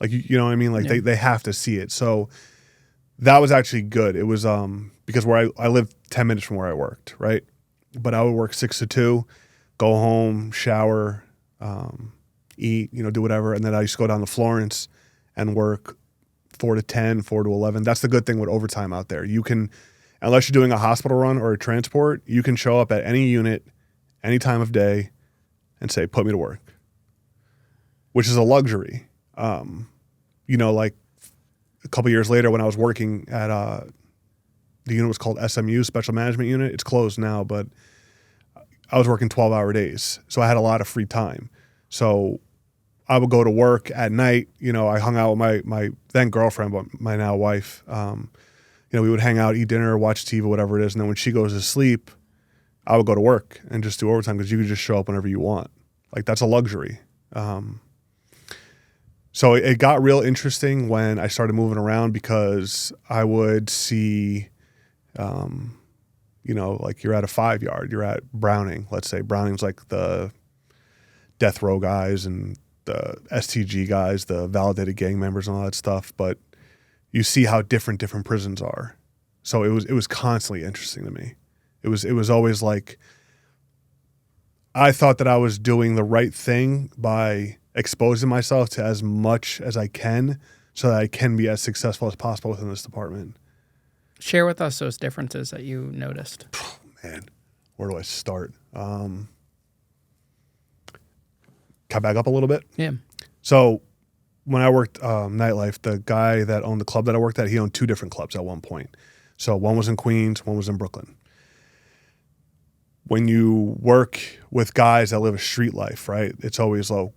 Like, you know what I mean? Like yeah. they have to see it. So that was actually good. It was because where I lived 10 minutes from where I worked, right? But I would work 6 to 2, go home, shower, eat, do whatever. And then I used to go down to Florence and work 4 to 10, 4 to 11. That's the good thing with overtime out there. You can, unless you're doing a hospital run or a transport, you can show up at any unit, any time of day and say, put me to work, which is a luxury. Like a couple years later when I was working at the unit was called SMU, Special Management Unit. It's closed now, but I was working 12-hour days. So I had a lot of free time. So I would go to work at night. I hung out with my then girlfriend, but my now wife. We would hang out, eat dinner, watch TV, whatever it is. And then when she goes to sleep, I would go to work and just do overtime because you could just show up whenever you want. Like, that's a luxury. So it got real interesting when I started moving around because I would see, like you're at a 5-yard, you're at Browning, let's say. Browning's like the death row guys and the STG guys, the validated gang members and all that stuff. But you see how different prisons are. So it was constantly interesting to me. It was always like, I thought that I was doing the right thing by exposing myself to as much as I can so that I can be as successful as possible within this department. Share with us those differences that you noticed. Oh, man, where do I start? Can I back up a little bit? Yeah. So when I worked Nightlife, the guy that owned the club that I worked at, he owned 2 different clubs at one point. So one was in Queens, one was in Brooklyn. When you work with guys that live a street life, right, it's always low.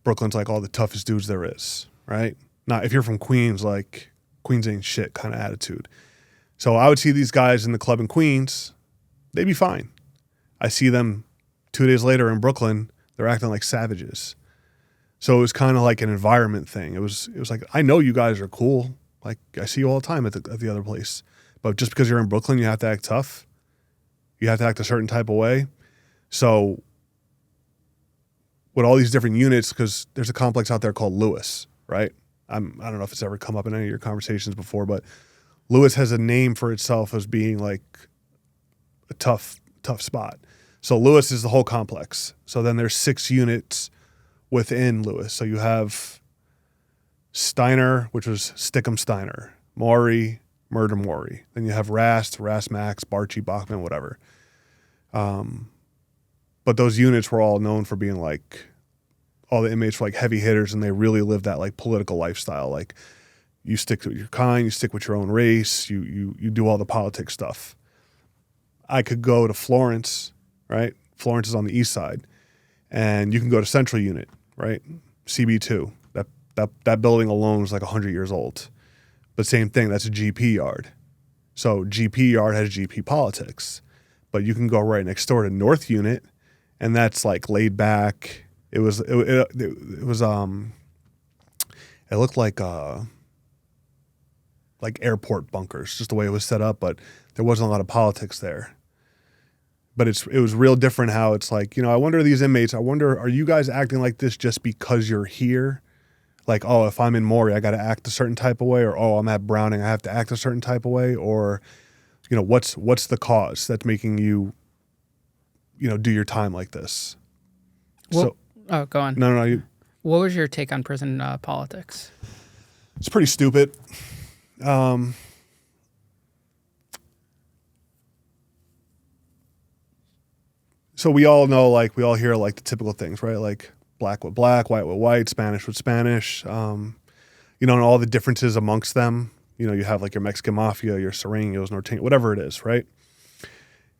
Brooklyn's like all the toughest dudes there is, right? Now, if you're from Queens, like Queens ain't shit kind of attitude. So I would see these guys in the club in Queens, they'd be fine. I see them 2 days later in Brooklyn, they're acting like savages. So it was kind of like an environment thing. It was like, I know you guys are cool. Like, I see you all the time at the other place. But just because you're in Brooklyn, you have to act tough. You have to act a certain type of way. So with all these different units, because there's a complex out there called Lewis, right? I don't know if it's ever come up in any of your conversations before, but Lewis has a name for itself as being like a tough spot. So Lewis is the whole complex. So then there's 6 units within Lewis. So you have Steiner, which was Stickham Steiner, Maury, Murder Maury. Then you have Rast Max, Barchi, Bachman, whatever. But those units were all known for being like, all the inmates were like heavy hitters, and they really lived that like political lifestyle. Like, you stick to your kind, you stick with your own race, you do all the politics stuff. I could go to Florence, right? Florence is on the east side, and you can go to Central Unit, right? CB2. That building alone is like 100 years old. But same thing, that's a GP yard. So GP yard has GP politics. But you can go right next door to North Unit, and that's like laid back. It looked like airport bunkers, just the way it was set up, but there wasn't a lot of politics there. But it was real different how it's like, I wonder these inmates, are you guys acting like this just because you're here? Like, oh, if I'm in Maury, I got to act a certain type of way, or, oh, I'm at Browning, I have to act a certain type of way, or, what's the cause that's making you, do your time like this? Well, go on. No. What was your take on prison politics? It's pretty stupid. So we all know, like, we all hear like the typical things, right? Like black with black, white with white, Spanish with Spanish, and all the differences amongst them. You have like your Mexican mafia, your Serranos, Norteños, whatever it is, right?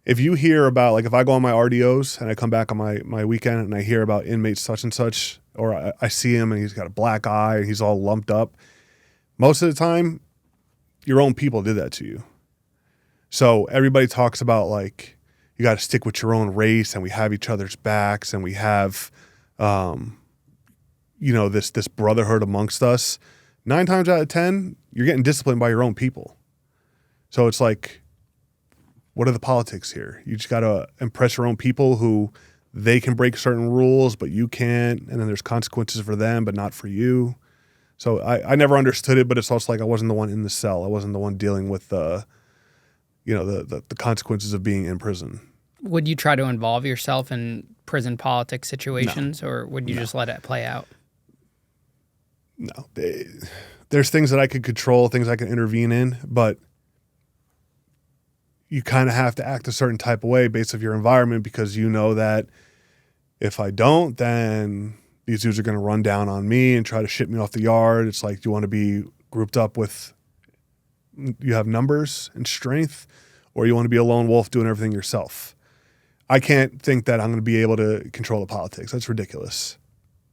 If you hear about, like, if I go on my RDOs and I come back on my weekend and I hear about inmates such and such, or I see him and he's got a black eye and he's all lumped up, most of the time, your own people did that to you. So everybody talks about, like, you got to stick with your own race, and we have each other's backs, and we have, this brotherhood amongst us. 9 times out of 10, you're getting disciplined by your own people. So it's like, what are the politics here? You just got to impress your own people who they can break certain rules, but you can't. And then there's consequences for them, but not for you. So I never understood it, but it's also like I wasn't the one in the cell. I wasn't the one dealing with the consequences of being in prison. Would you try to involve yourself in prison politics situations, or would you just let it play out? No. There's things that I could control, things I can intervene in, but you kind of have to act a certain type of way based on your environment, because you know that if I don't, then these dudes are going to run down on me and try to ship me off the yard. It's like, you want to be grouped up with, you have numbers and strength, or you want to be a lone wolf doing everything yourself. I can't think that I'm going to be able to control the politics. That's ridiculous.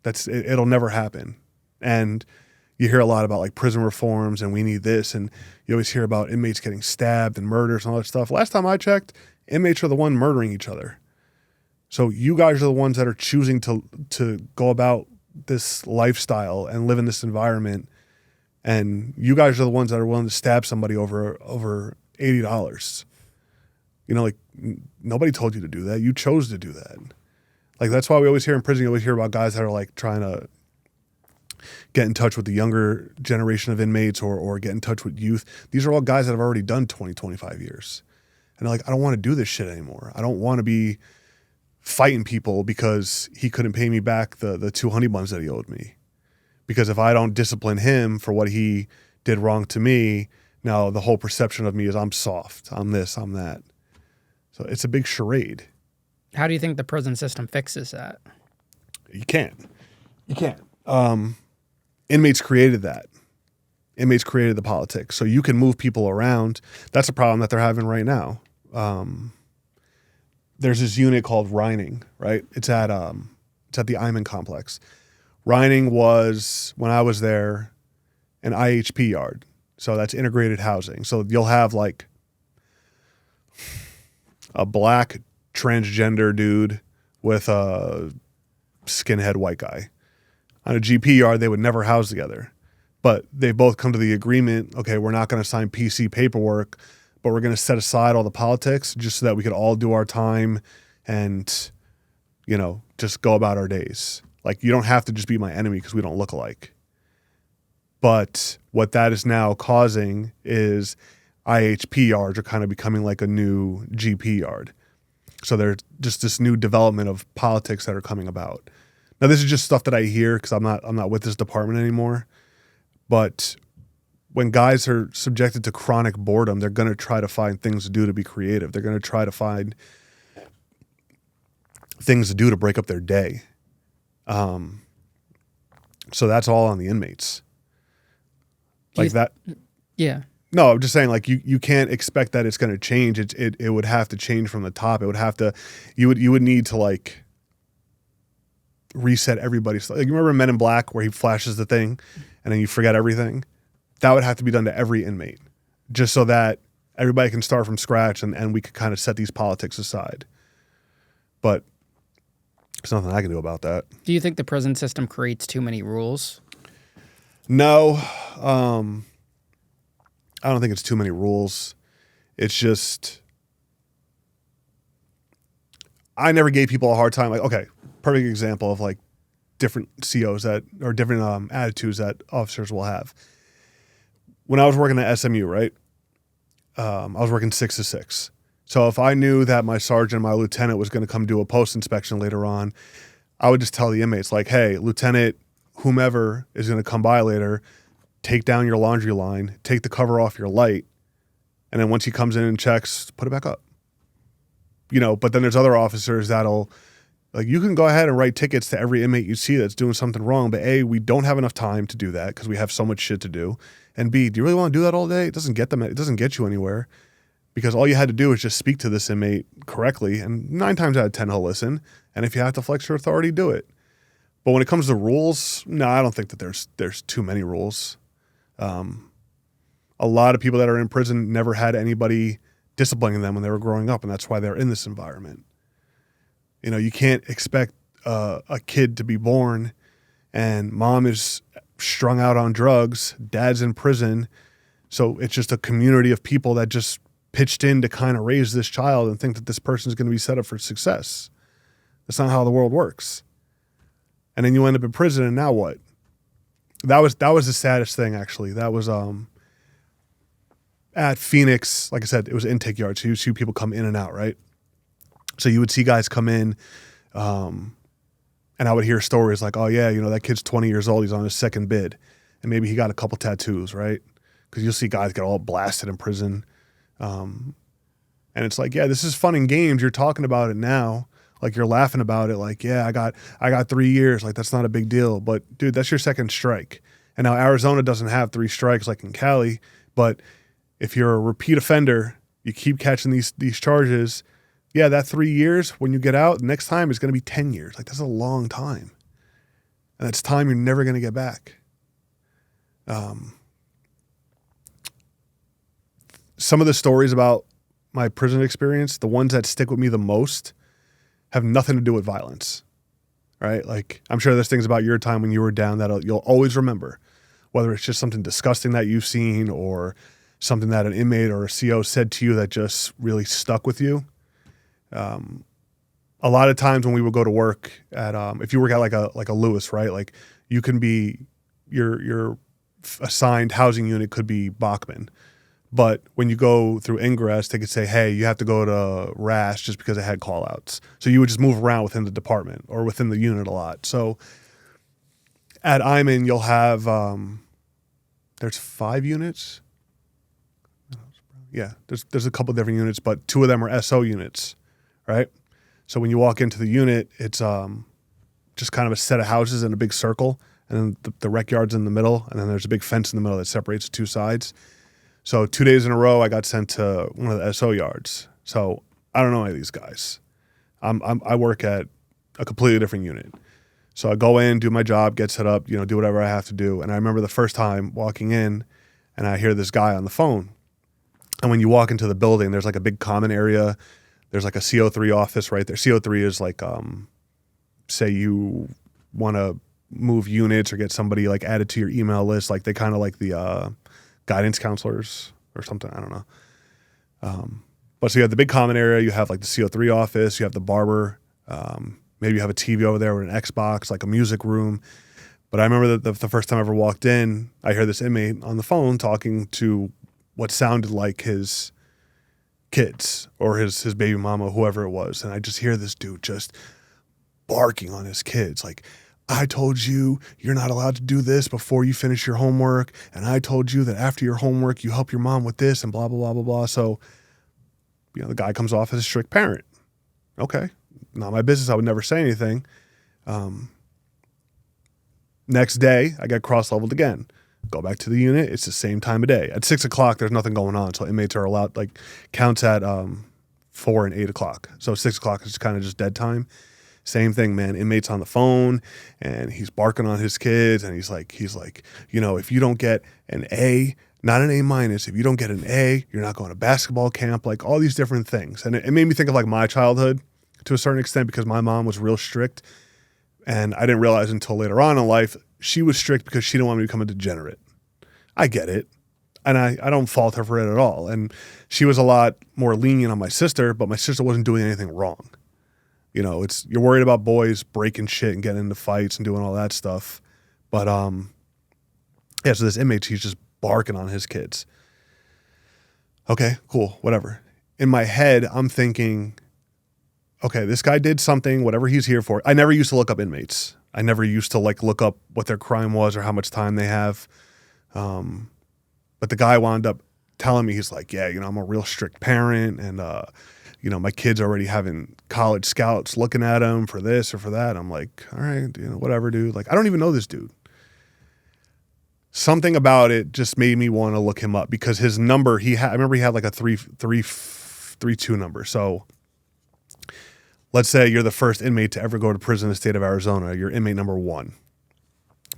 It'll never happen. And you hear a lot about like prison reforms and we need this, and you always hear about inmates getting stabbed and murders and all that stuff. Last time I checked, inmates are the one murdering each other. So you guys are the ones that are choosing to go about this lifestyle and live in this environment, and you guys are the ones that are willing to stab somebody over $80. Like, nobody told you to do that. You chose to do that. Like, that's why we always hear in prison, you always hear about guys that are like trying to get in touch with the younger generation of inmates or get in touch with youth. These are all guys that have already done 20, 25 years. And they're like, I don't want to do this shit anymore. I don't want to be fighting people because he couldn't pay me back the 2 honey buns that he owed me. Because if I don't discipline him for what he did wrong to me, now the whole perception of me is I'm soft, I'm this, I'm that. So it's a big charade. How do you think the prison system fixes that? You can't. Inmates created that. Inmates created the politics. So you can move people around. That's a problem that they're having right now. There's this unit called Reining, right? It's at the Iman complex. Reining was, when I was there, an IHP yard. So that's integrated housing. So you'll have like a black transgender dude with a skinhead white guy. On a GP yard, they would never house together. But they both come to the agreement, okay, we're not going to sign PC paperwork, but we're going to set aside all the politics just so that we could all do our time and, just go about our days. Like, you don't have to just be my enemy because we don't look alike. But what that is now causing is IHP yards are kind of becoming like a new GP yard. So there's just this new development of politics that are coming about. Now, this is just stuff that I hear because I'm not with this department anymore. But when guys are subjected to chronic boredom, they're going to try to find things to do to be creative. They're going to try to find things to do to break up their day. So that's all on the inmates. Yeah. No, I'm just saying, like, you can't expect that it's going to change. It would have to change from the top. It would have to, you would need to, like, reset everybody's. Like, you remember Men in Black where he flashes the thing and then you forget everything? That would have to be done to every inmate, just so that everybody can start from scratch and we could kind of set these politics aside. But there's nothing I can do about that. Do you think the prison system creates too many rules? No. I don't think it's too many rules. It's just, I never gave people a hard time. Like, okay, perfect example of like different COs that, or different attitudes that officers will have. When I was working at SMU, right? I was working 6 to 6. So if I knew that my sergeant, my lieutenant was going to come do a post inspection later on, I would just tell the inmates like, hey, lieutenant, whomever is going to come by later, take down your laundry line, take the cover off your light, and then once he comes in and checks, put it back up. You know, but then there's other officers that'll, like, you can go ahead and write tickets to every inmate you see that's doing something wrong, but A, we don't have enough time to do that because we have so much shit to do. And B, do you really want to do that all day? It doesn't get you anywhere, because all you had to do is just speak to this inmate correctly, and 9 times out of 10 he'll listen. And if you have to flex your authority, do it. But when it comes to rules, no, I don't think that there's too many rules. A lot of people that are in prison never had anybody disciplining them when they were growing up, and that's why they're in this environment. You know, you can't expect a kid to be born and mom is strung out on drugs, dad's in prison, so it's just a community of people that just pitched in to kind of raise this child and think that this person's going to be set up for success. That's not how the world works. And then you end up in prison, and now what? That was the saddest thing, actually. That was at Phoenix. Like I said, it was an intake yard, so you see people come in and out, right? So you would see guys come in, and I would hear stories like, oh yeah, you know, that kid's 20 years old, he's on his second bid, and maybe he got a couple tattoos, right? Because you'll see guys get all blasted in prison. And it's like, yeah, this is fun and games. You're talking about it now. Like, you're laughing about it. Like, yeah, I got 3 years. Like, that's not a big deal. But dude, that's your second strike. And now Arizona doesn't have 3 strikes like in Cali. But if you're a repeat offender, you keep catching these charges. Yeah, that 3 years, when you get out, next time is going to be 10 years. Like, that's a long time. And that's time you're never going to get back. Some of the stories about my prison experience, the ones that stick with me the most, have nothing to do with violence, right? Like, I'm sure there's things about your time when you were down that you'll always remember, whether it's just something disgusting that you've seen or something that an inmate or a CO said to you that just really stuck with you. A lot of times when we would go to work at, if you work at like a Lewis, right? Like, you can be, your assigned housing unit could be Bachman. But when you go through Ingress, they could say, hey, you have to go to RAS just because it had call outs. So you would just move around within the department or within the unit a lot. So at Iman, you'll have, there's 5 units. Yeah, there's a couple different units, but 2 of them are SO units, right? So when you walk into the unit, it's just kind of a set of houses in a big circle, and then the rec yard's in the middle, and then there's a big fence in the middle that separates the 2 sides. So 2 days in a row, I got sent to one of the SO yards. So I don't know any of these guys. I work at a completely different unit. So I go in, do my job, get set up, you know, do whatever I have to do. And I remember the first time walking in, and I hear this guy on the phone. And when you walk into the building, there's like a big common area. There's like a CO3 office right there. CO3 is like, say you want to move units or get somebody like added to your email list. Like, they kind of like the guidance counselors or something. I don't know. But so you have the big common area. You have like the CO3 office. You have the barber. Maybe you have a TV over there with an Xbox, like a music room. But I remember that the first time I ever walked in, I hear this inmate on the phone talking to what sounded like his kids or his baby mama, whoever it was. And I just hear this dude just barking on his kids, like, I told you you're not allowed to do this before you finish your homework. And I told you that after your homework, you help your mom with this and blah, blah, blah, blah, blah. So, the guy comes off as a strict parent. Okay. Not my business. I would never say anything. Next day, I get cross-leveled again. Go back to the unit. It's the same time of day. At 6 o'clock, there's nothing going on. So inmates are allowed, counts at 4 and 8 o'clock. So 6 o'clock is kind of just dead time. Same thing, man. Inmate's on the phone and he's barking on his kids. And he's like, if you don't get an A, not an A minus, if you don't get an A, you're not going to basketball camp, like all these different things. And it made me think of my childhood to a certain extent because my mom was real strict. And I didn't realize until later on in life, she was strict because she didn't want me to become a degenerate. I get it. And I don't fault her for it at all. And she was a lot more lenient on my sister, but my sister wasn't doing anything wrong. You're worried about boys breaking shit and getting into fights and doing all that stuff. But, so this inmate, he's just barking on his kids. Okay, cool, whatever. In my head, I'm thinking, okay, this guy did something, whatever he's here for. I never used to look up inmates. I never used to look up what their crime was or how much time they have. But the guy wound up telling me, he's like, yeah, I'm a real strict parent and, my kid's already having college scouts looking at him for this or for that. I'm like, all right, whatever, dude. I don't even know this dude. Something about it just made me want to look him up because his number, I remember he had a 332 number. So let's say you're the first inmate to ever go to prison in the state of Arizona. You're inmate number 1.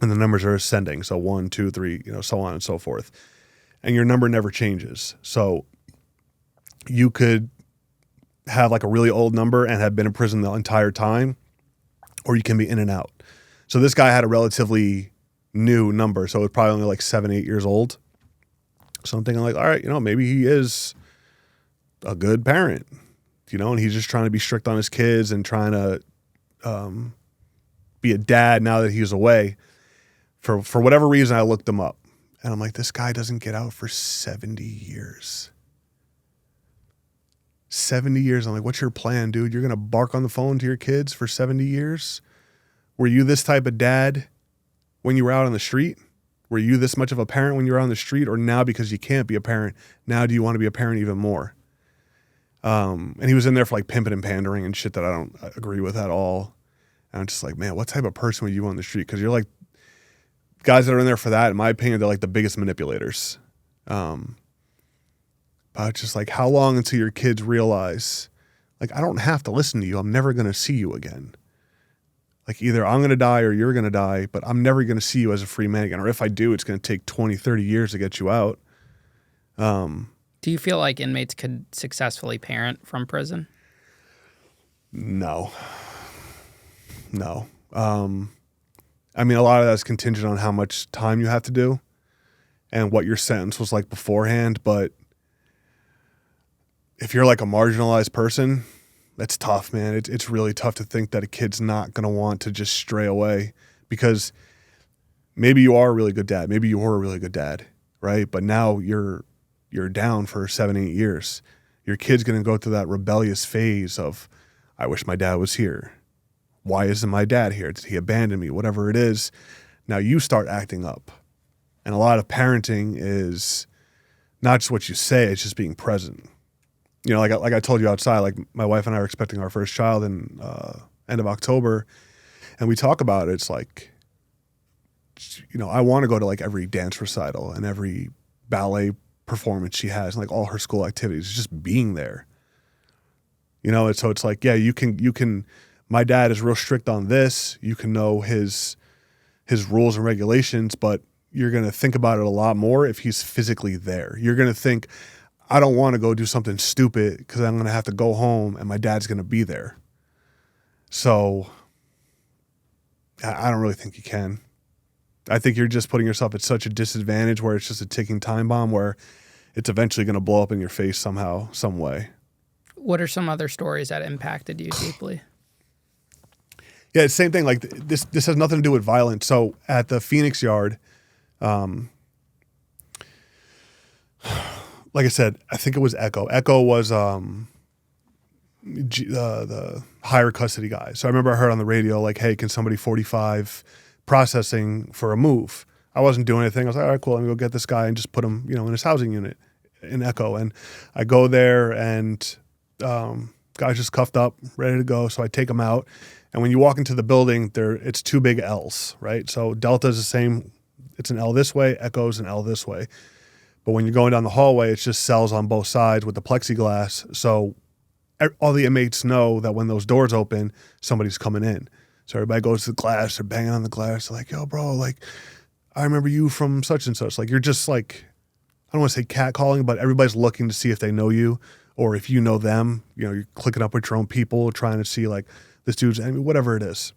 And the numbers are ascending. So 1, 2, 3, so on and so forth. And your number never changes. So you could have a really old number and have been in prison the entire time, or you can be in and out. So this guy had a relatively new number. So it's probably only 7, 8 years old. So I'm thinking all right, maybe he is a good parent, and he's just trying to be strict on his kids and trying to be a dad now that he's away. For whatever reason, I looked him up. And I'm like, this guy doesn't get out for 70 years. 70 years. I'm like, what's your plan, dude? You're going to bark on the phone to your kids for 70 years? Were you this type of dad when you were out on the street? Were you this much of a parent when you were on the street? Or now because you can't be a parent, now do you want to be a parent even more? And he was in there for pimping and pandering and shit that I don't agree with at all. And I'm just like, man, what type of person were you on the street? Because you're guys that are in there for that, in my opinion, they're the biggest manipulators. But just how long until your kids realize, I don't have to listen to you. I'm never going to see you again. Either I'm going to die or you're going to die, but I'm never going to see you as a free man again. Or if I do, it's going to take 20, 30 years to get you out. Do you feel like inmates could successfully parent from prison? No. I mean, a lot of that's contingent on how much time you have to do and what your sentence was beforehand. But if you're a marginalized person, that's tough, man. It's really tough to think that a kid's not going to want to just stray away because maybe you are a really good dad. Maybe you were a really good dad, right? But now you're down for 7, 8 years. Your kid's going to go through that rebellious phase of, I wish my dad was here. Why isn't my dad here? Did he abandon me? Whatever it is. Now you start acting up. And a lot of parenting is not just what you say, it's just being present. Like I told you outside, my wife and I are expecting our first child in end of October. And we talk about it. It's I want to go to every dance recital and every ballet performance she has and all her school activities, just being there. And so it's yeah, you can, my dad is real strict on this. You can know his rules and regulations, but you're going to think about it a lot more if he's physically there. You're going to think, I don't want to go do something stupid because I'm going to have to go home and my dad's going to be there. So I don't really think you can. I think you're just putting yourself at such a disadvantage where it's just a ticking time bomb where it's eventually going to blow up in your face somehow, some way. What are some other stories that impacted you deeply? Yeah, it's the same thing. This has nothing to do with violence. So at the Phoenix yard, like I said, I think it was Echo. Echo was the higher custody guy. So I remember I heard on the radio, like, hey, can somebody 45 processing for a move? I wasn't doing anything. I was like, all right, cool. Let me go get this guy and just put him, in his housing unit in Echo. And I go there and guy's just cuffed up, ready to go. So I take him out. And when you walk into the building, it's two big L's, right? So Delta is the same. It's an L this way. Echo is an L this way. But when you're going down the hallway, it's just cells on both sides with the plexiglass. So all the inmates know that when those doors open, somebody's coming in. So everybody goes to the glass, they're banging on the glass. They're like, yo, bro, like, I remember you from such and such. Like, you're just like, I don't want to say catcalling, but everybody's looking to see if they know you or if you know them. You're clicking up with your own people, trying to see, like, this dude's, whatever it is.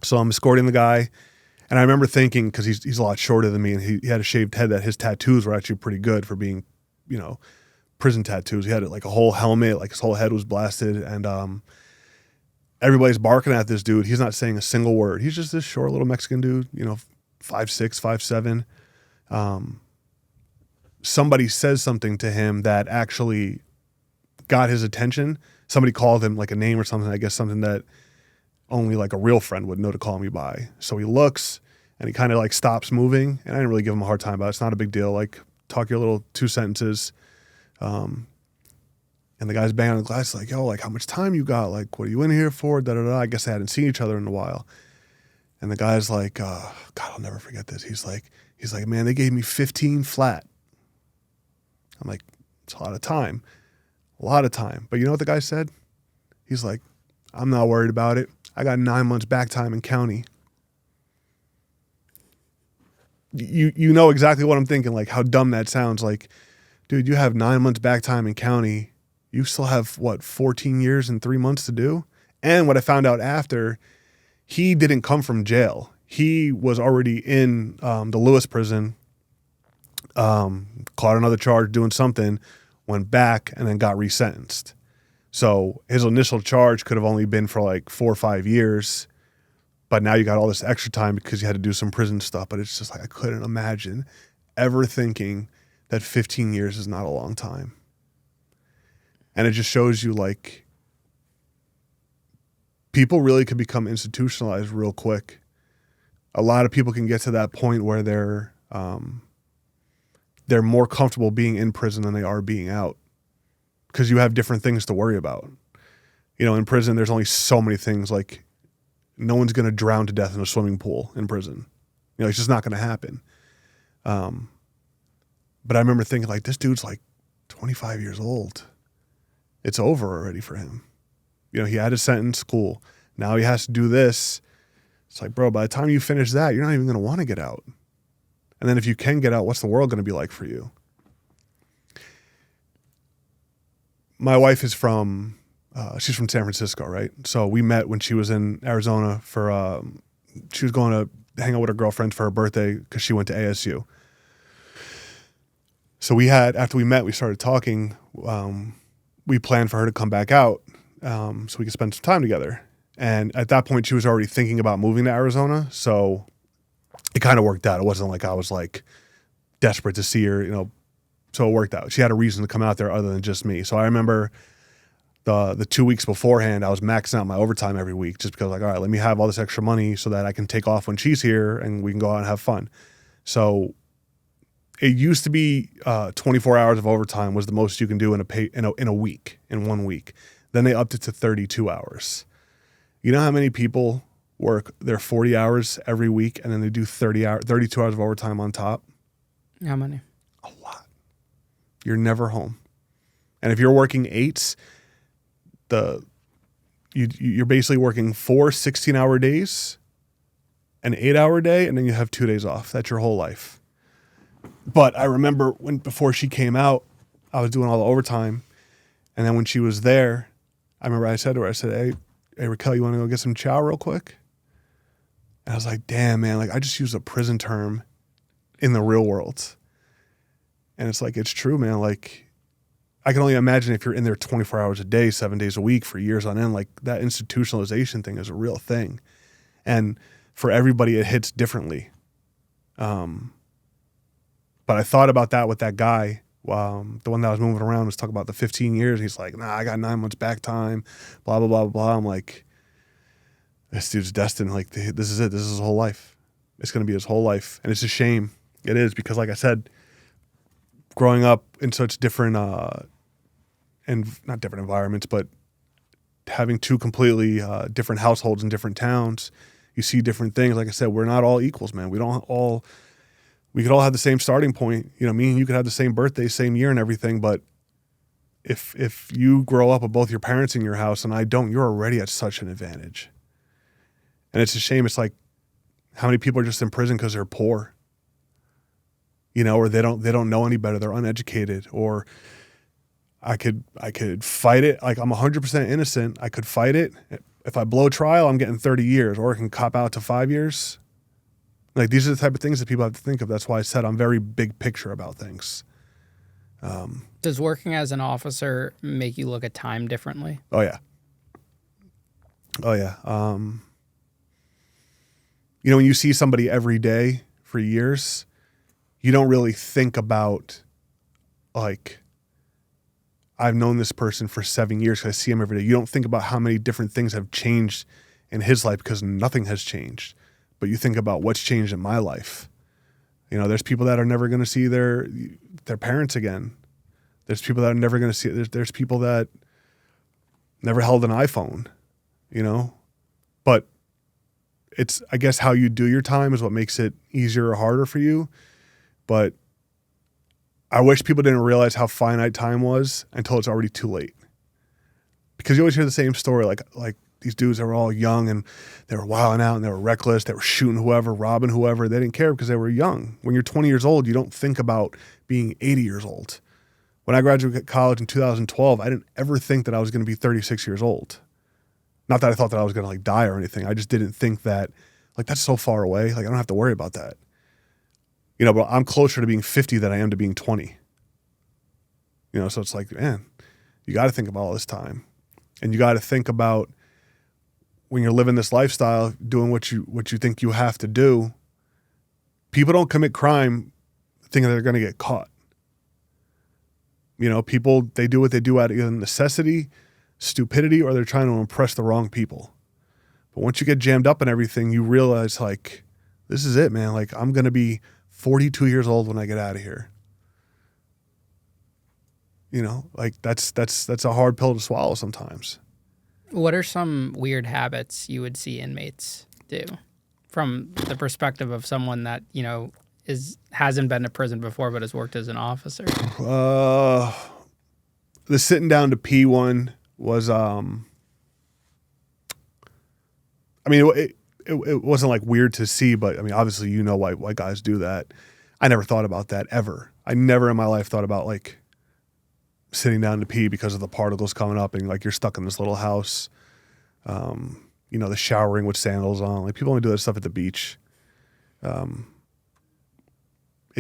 So I'm escorting the guy. And I remember thinking, because he's a lot shorter than me and he had a shaved head, that his tattoos were actually pretty good for being, prison tattoos. He had like a whole helmet, like his whole head was blasted. And everybody's barking at this dude. He's not saying a single word. He's just this short little Mexican dude, 5'6", 5'7". Somebody says something to him that actually got his attention. Somebody called him like a name or something, I guess something that only like a real friend would know to call me by. So he looks and he kind of like stops moving. And I didn't really give him a hard time about it. It's not a big deal. Like, talk your little 2 sentences. And the guy's banging on the glass like, yo, like, how much time you got? Like, what are you in here for? Da, da, da. I guess they hadn't seen each other in a while. And the guy's like, God, I'll never forget this. He's like, man, they gave me 15 flat. I'm like, it's a lot of time. But you know what the guy said? He's like, I'm not worried about it. I got 9 months back time in county. You know exactly what I'm thinking, like how dumb that sounds. Like, dude, you have 9 months back time in county. You still have 14 years and 3 months to do? And what I found out after, he didn't come from jail. He was already in the Lewis prison, caught another charge doing something, went back and then got resentenced. So his initial charge could have only been for like 4 or 5 years, but now you got all this extra time because you had to do some prison stuff. But it's just like, I couldn't imagine ever thinking that 15 years is not a long time. And it just shows you, like, people really could become institutionalized real quick. A lot of people can get to that point where they're more comfortable being in prison than they are being out, because you have different things to worry about. In prison, there's only so many things. Like, no one's going to drown to death in a swimming pool in prison. It's just not going to happen. But I remember thinking, like, this dude's like 25 years old. It's over already for him. He had his sentence, cool. Now he has to do this. It's like, bro, by the time you finish that, you're not even going to want to get out. And then if you can get out, what's the world going to be like for you? My wife is she's from San Francisco, right? So we met when she was in Arizona she was going to hang out with her girlfriend for her birthday because she went to ASU. So after we met, we started talking. We planned for her to come back out so we could spend some time together. And at that point, she was already thinking about moving to Arizona. So it kind of worked out. It wasn't like I was like desperate to see her, so it worked out. She had a reason to come out there other than just me. So I remember the 2 weeks beforehand, I was maxing out my overtime every week just because, like, all right, let me have all this extra money so that I can take off when she's here and we can go out and have fun. So it used to be 24 hours of overtime was the most you can do in a week, in 1 week. Then they upped it to 32 hours. You know how many people work their 40 hours every week and then they do 32 hours of overtime on top? How many? A lot. You're never home. And if you're working 8s, you're basically working 4 16-hour days, an 8-hour day, and then you have 2 days off. That's your whole life. But I remember before she came out, I was doing all the overtime. And then when she was there, I remember I said to her, hey, Raquel, you want to go get some chow real quick? And I was like, damn, man, like, I just used a prison term in the real world. And it's like, it's true, man. Like, I can only imagine if you're in there 24 hours a day, 7 days a week for years on end, like, that institutionalization thing is a real thing. And for everybody, it hits differently. But I thought about that with that guy The one that was moving around was talking about the 15 years. He's like, nah, I got 9 months back time, blah, blah, blah, blah. I'm like, this dude's destined. Like, this is it. This is his whole life. It's going to be his whole life. And it's a shame. It is, because like I said, growing up in such different, and not different environments, but having two completely different households in different towns, you see different things. Like I said, we're not all equals, man. We could all have the same starting point. You know, me and you could have the same birthday, same year and everything. But if you grow up with both your parents in your house and I don't, you're already at such an advantage. And it's a shame. It's like, how many people are just in prison because they're poor, you know, or they don't know any better. They're uneducated. Or I could fight it. Like, I'm 100% innocent. I could fight it. If I blow trial, I'm getting 30 years, or I can cop out to 5 years. Like, these are the type of things that people have to think of. That's why I said I'm very big picture about things. Does working as an officer make you look at time differently? Oh yeah. You know, when you see somebody every day for years, you don't really think about, like, I've known this person for 7 years because I see him every day. You don't think about how many different things have changed in his life, because nothing has changed. But you think about what's changed in my life. You know, there's people that are never going to see their parents again. There's people that are never going to see it. There's people that never held an iPhone, you know. But it's, I guess, how you do your time is what makes it easier or harder for you. But I wish people didn't realize how finite time was until it's already too late. Because you always hear the same story, like these dudes that were all young and they were wilding out and they were reckless. They were shooting whoever, robbing whoever. They didn't care because they were young. When you're 20 years old, you don't think about being 80 years old. When I graduated college in 2012, I didn't ever think that I was going to be 36 years old. Not that I thought that I was going to like die or anything. I just didn't think that, like, that's so far away. Like, I don't have to worry about that. You know, but I'm closer to being 50 than I am to being 20. You know, so it's like, man, you got to think about all this time. And you got to think about, when you're living this lifestyle, doing what you think you have to do, people don't commit crime thinking they're going to get caught. You know, people, they do what they do out of either necessity, stupidity, or they're trying to impress the wrong people. But once you get jammed up in everything, you realize, like, this is it, man. Like, I'm going to be 42 years old when I get out of here. You know, like, that's a hard pill to swallow sometimes. What are some weird habits you would see inmates do from the perspective of someone that, you know, hasn't been to prison before but has worked as an officer? The sitting down to pee one was, I mean, it wasn't like weird to see, but I mean, obviously, you know why guys do that. I never thought about that ever. I never in my life thought about, like, sitting down to pee because of the particles coming up and, like, you're stuck in this little house. You know, the showering with sandals on. Like, people only do that stuff at the beach. It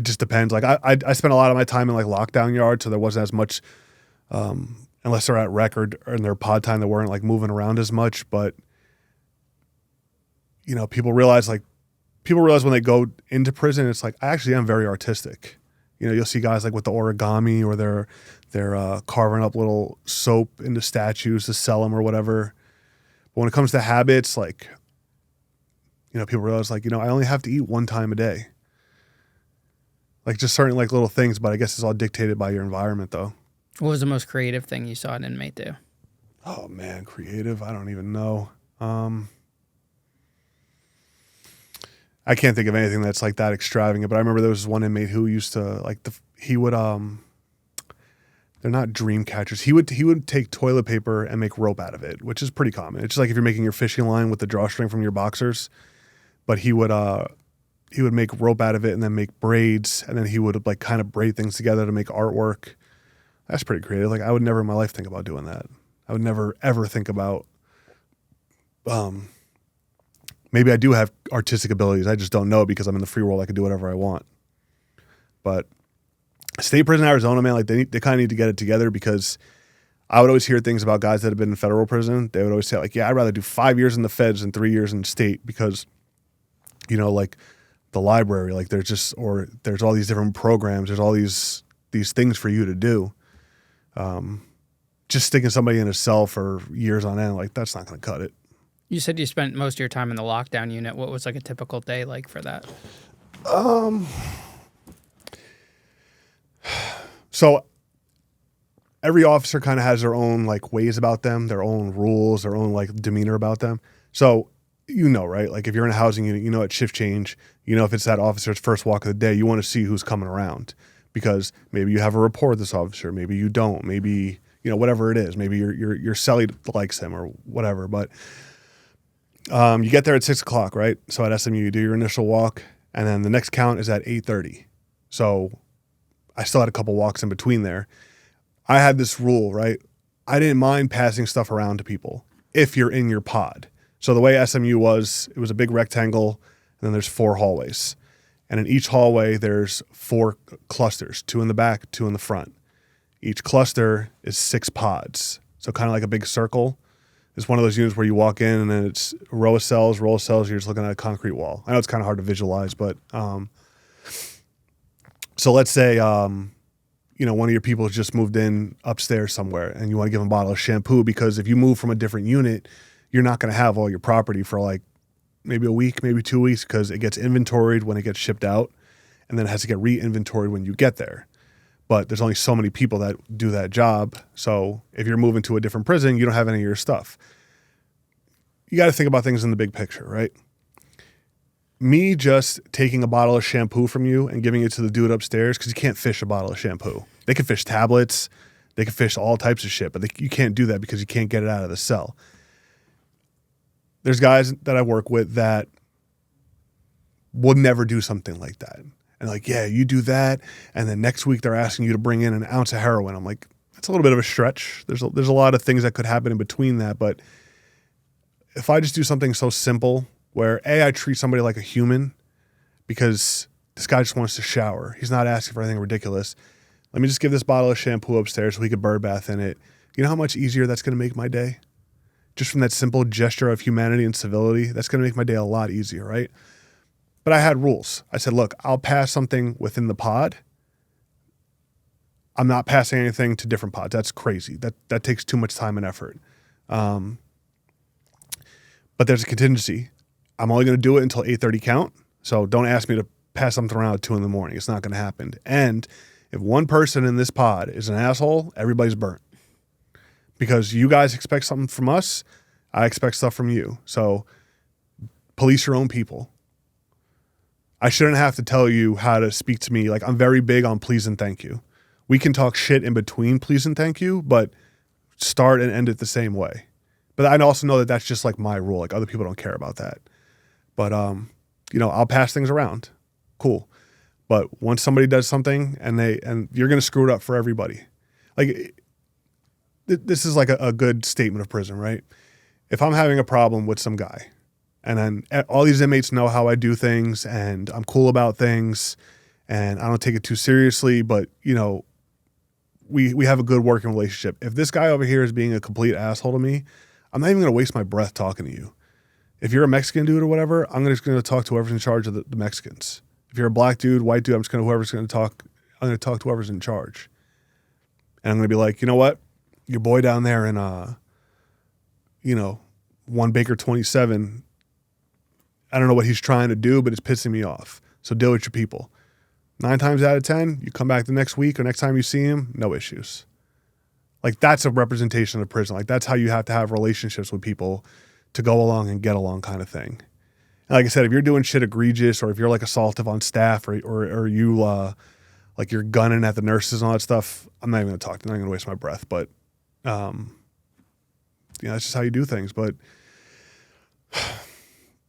just depends. Like, I spent a lot of my time in, like, lockdown yards, so there wasn't as much, unless they're at rec or in their pod time, they weren't, like, moving around as much. But, you know, people realize when they go into prison, it's like, I actually am very artistic. You know, you'll see guys like with the origami, or they're carving up little soap into statues to sell them or whatever. But when it comes to habits, like, you know, people realize, like, you know, I only have to eat one time a day. Like, just certain, like, little things, but I guess it's all dictated by your environment, though. What was the most creative thing you saw an inmate do? Oh, man, creative? I don't even know. I can't think of anything that's like that extravagant, but I remember there was one inmate who used to, like, he would, they're not dream catchers. He would take toilet paper and make rope out of it, which is pretty common. It's just like if you're making your fishing line with the drawstring from your boxers, but he would make rope out of it and then make braids, and then he would, like, kind of braid things together to make artwork. That's pretty creative. Like, I would never in my life think about doing that. I would never ever think about, maybe I do have artistic abilities. I just don't know, because I'm in the free world. I can do whatever I want. But state prison, Arizona, man, like, they kind of need to get it together, because I would always hear things about guys that have been in federal prison. They would always say, like, yeah, I'd rather do 5 years in the feds than 3 years in state, because, you know, like, the library, like, there's all these different programs. There's all these these things for you to do. Just sticking somebody in a cell for years on end, like that's not going to cut it. You said you spent most of your time in the lockdown unit. What was like a typical day like for that? So every officer kind of has their own like ways about them, their own rules, their own like demeanor about them. So, right? Like if you're in a housing unit, at shift change, if it's that officer's first walk of the day, you want to see who's coming around because maybe you have a rapport with this officer. Maybe you don't, maybe, whatever it is, maybe your cellie likes him or whatever. But, you get there at 6:00, right? So at SMU, you do your initial walk and then the next count is at 8:30. So I still had a couple walks in between there. I had this rule, right? I didn't mind passing stuff around to people if you're in your pod. So the way SMU was, it was a big rectangle and then there's 4 hallways. And in each hallway, there's 4 clusters, 2 in the back, 2 in the front. Each cluster is 6 pods. So kind of like a big circle. It's one of those units where you walk in and then it's a row of cells, you're just looking at a concrete wall. I know it's kind of hard to visualize, but so let's say, one of your people has just moved in upstairs somewhere and you want to give them a bottle of shampoo because if you move from a different unit, you're not going to have all your property for like maybe a week, maybe 2 weeks because it gets inventoried when it gets shipped out and then it has to get re-inventoried when you get there. But there's only so many people that do that job. So if you're moving to a different prison, you don't have any of your stuff. You got to think about things in the big picture, right? Me just taking a bottle of shampoo from you and giving it to the dude upstairs, because you can't fish a bottle of shampoo. They can fish tablets, they can fish all types of shit, but you can't do that because you can't get it out of the cell. There's guys that I work with that would never do something like that. And like, yeah, you do that, and then next week they're asking you to bring in an ounce of heroin. I'm like, that's a little bit of a stretch. There's a lot of things that could happen in between that, but if I just do something so simple where I treat somebody like a human because this guy just wants to shower. He's not asking for anything ridiculous. Let me just give this bottle of shampoo upstairs so he could bird bath in it. You know how much easier that's going to make my day? Just from that simple gesture of humanity and civility, that's going to make my day a lot easier, right? But I had rules. I said, look, I'll pass something within the pod. I'm not passing anything to different pods. That's crazy. That takes too much time and effort. But there's a contingency. I'm only going to do it until 8:30 count. So don't ask me to pass something around at 2 a.m. It's not going to happen. And if one person in this pod is an asshole, everybody's burnt. Because you guys expect something from us, I expect stuff from you. So police your own people. I shouldn't have to tell you how to speak to me. Like, I'm very big on please and thank you. We can talk shit in between please and thank you, but start and end it the same way. But I also know that that's just like my rule. Like, other people don't care about that. But, I'll pass things around. Cool. But once somebody does something and you're going to screw it up for everybody. Like, this is like a good statement of prison, right? If I'm having a problem with some guy and then all these inmates know how I do things and I'm cool about things and I don't take it too seriously, but, we have a good working relationship. If this guy over here is being a complete asshole to me, I'm not even going to waste my breath talking to you. If you're a Mexican dude or whatever, I'm just going to talk to whoever's in charge of the Mexicans. If you're a black dude, white dude, I'm going to talk to whoever's in charge. And I'm going to be like, you know what? Your boy down there in, 1 Baker 27, I don't know what he's trying to do, but it's pissing me off. So deal with your people. 9 times out of 10, you come back the next week or next time you see him, no issues. Like, that's a representation of prison. Like, that's how you have to have relationships with people to go along and get along kind of thing. And like I said, if you're doing shit egregious or if you're like assaultive on staff or you like you're gunning at the nurses and all that stuff, I'm not even going to talk. I'm not going to waste my breath. But, that's just how you do things. But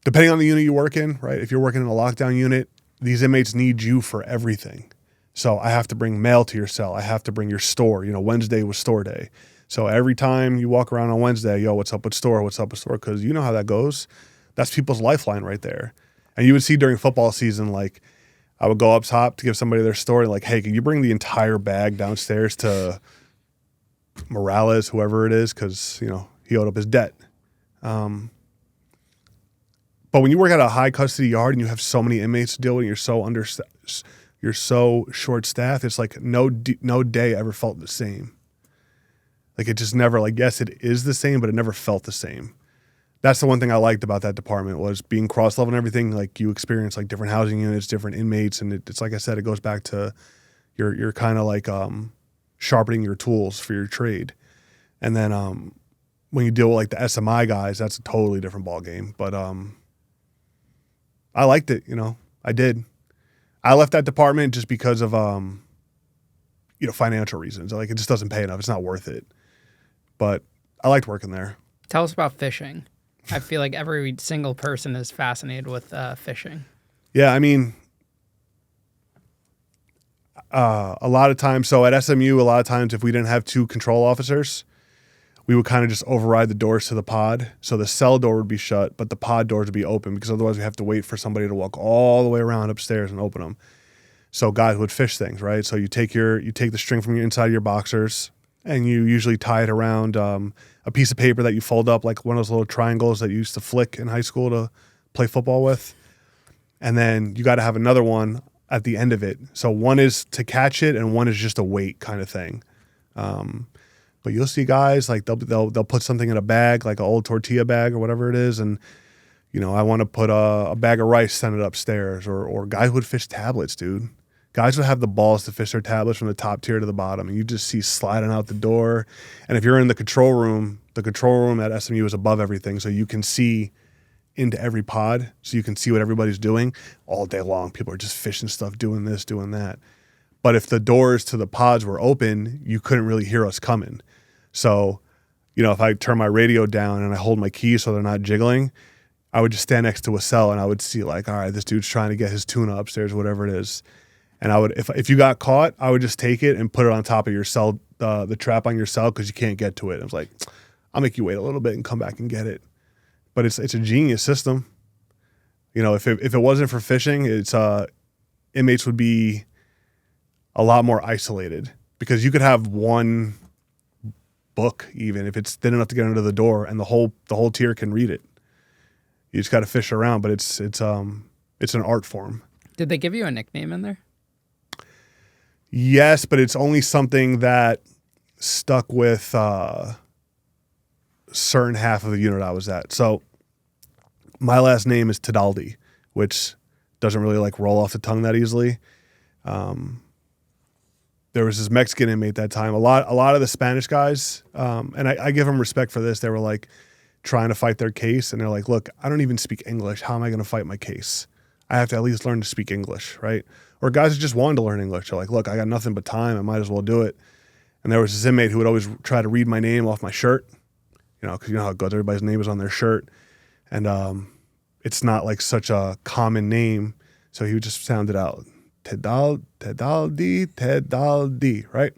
depending on the unit you work in, right? If you're working in a lockdown unit, these inmates need you for everything. So I have to bring mail to your cell. I have to bring your store. Wednesday was store day. So every time you walk around on Wednesday, yo, what's up with store? What's up with store? Because you know how that goes. That's people's lifeline right there. And you would see during football season, like, I would go up top to give somebody their story, like, hey, can you bring the entire bag downstairs to Morales, whoever it is, because, he owed up his debt. But when you work at a high custody yard and you have so many inmates to deal with, and you're You're so short-staffed. It's like no day ever felt the same. Like it just never, like, yes, it is the same, but it never felt the same. That's the one thing I liked about that department was being cross-level and everything. Like you experience like different housing units, different inmates. And it's like I said, it goes back to you're kind of like sharpening your tools for your trade. And then when you deal with like the SMI guys, that's a totally different ball game. But I liked it, I did. I left that department just because of financial reasons. Like it just doesn't pay enough. It's not worth it. But I liked working there. Tell us about fishing. I feel like every single person is fascinated with fishing. Yeah, I mean, a lot of times, so at SMU, a lot of times if we didn't have 2 control officers, we would kind of just override the doors to the pod. So the cell door would be shut, but the pod doors would be open because otherwise we have to wait for somebody to walk all the way around upstairs and open them. So guys would fish things, right? So you take the string from your inside of your boxers and you usually tie it around a piece of paper that you fold up like one of those little triangles that you used to flick in high school to play football with. And then you got to have another one at the end of it. So one is to catch it and one is just a weight kind of thing. But you'll see guys like they'll put something in a bag, like an old tortilla bag or whatever it is. And, I want to put a bag of rice, send it upstairs, or guys would fish tablets, dude. Guys would have the balls to fish their tablets from the top tier to the bottom, and you just see sliding out the door. And if you're in the control room at SMU is above everything, so you can see into every pod, so you can see what everybody's doing all day long. People are just fishing stuff, doing this, doing that. But if the doors to the pods were open, you couldn't really hear us coming. So, if I turn my radio down and I hold my keys so they're not jiggling, I would just stand next to a cell and I would see like, all right, this dude's trying to get his tuna upstairs, whatever it is. And I would, if you got caught, I would just take it and put it on top of your cell, the trap on your cell, because you can't get to it. I was like, I'll make you wait a little bit and come back and get it. But it's a genius system. If it wasn't for fishing, it's inmates would be a lot more isolated because you could have one book, even if it's thin enough to get under the door, and the whole tier can read it. You just got to fish around, but it's an art form. Did they give you a nickname in there? Yes, but it's only something that stuck with certain half of the unit I was at. So my last name is Tedaldi, which doesn't really like roll off the tongue that easily. There was this Mexican inmate that time. A lot of the Spanish guys, and I give them respect for this. They were like trying to fight their case, and they're like, "Look, I don't even speak English. How am I going to fight my case? I have to at least learn to speak English, right?" Or guys who just wanted to learn English. They're like, "Look, I got nothing but time. I might as well do it." And there was this inmate who would always try to read my name off my shirt, because you know how it goes. Everybody's name is on their shirt, and it's not like such a common name, so he would just sound it out. Tedaldi, right?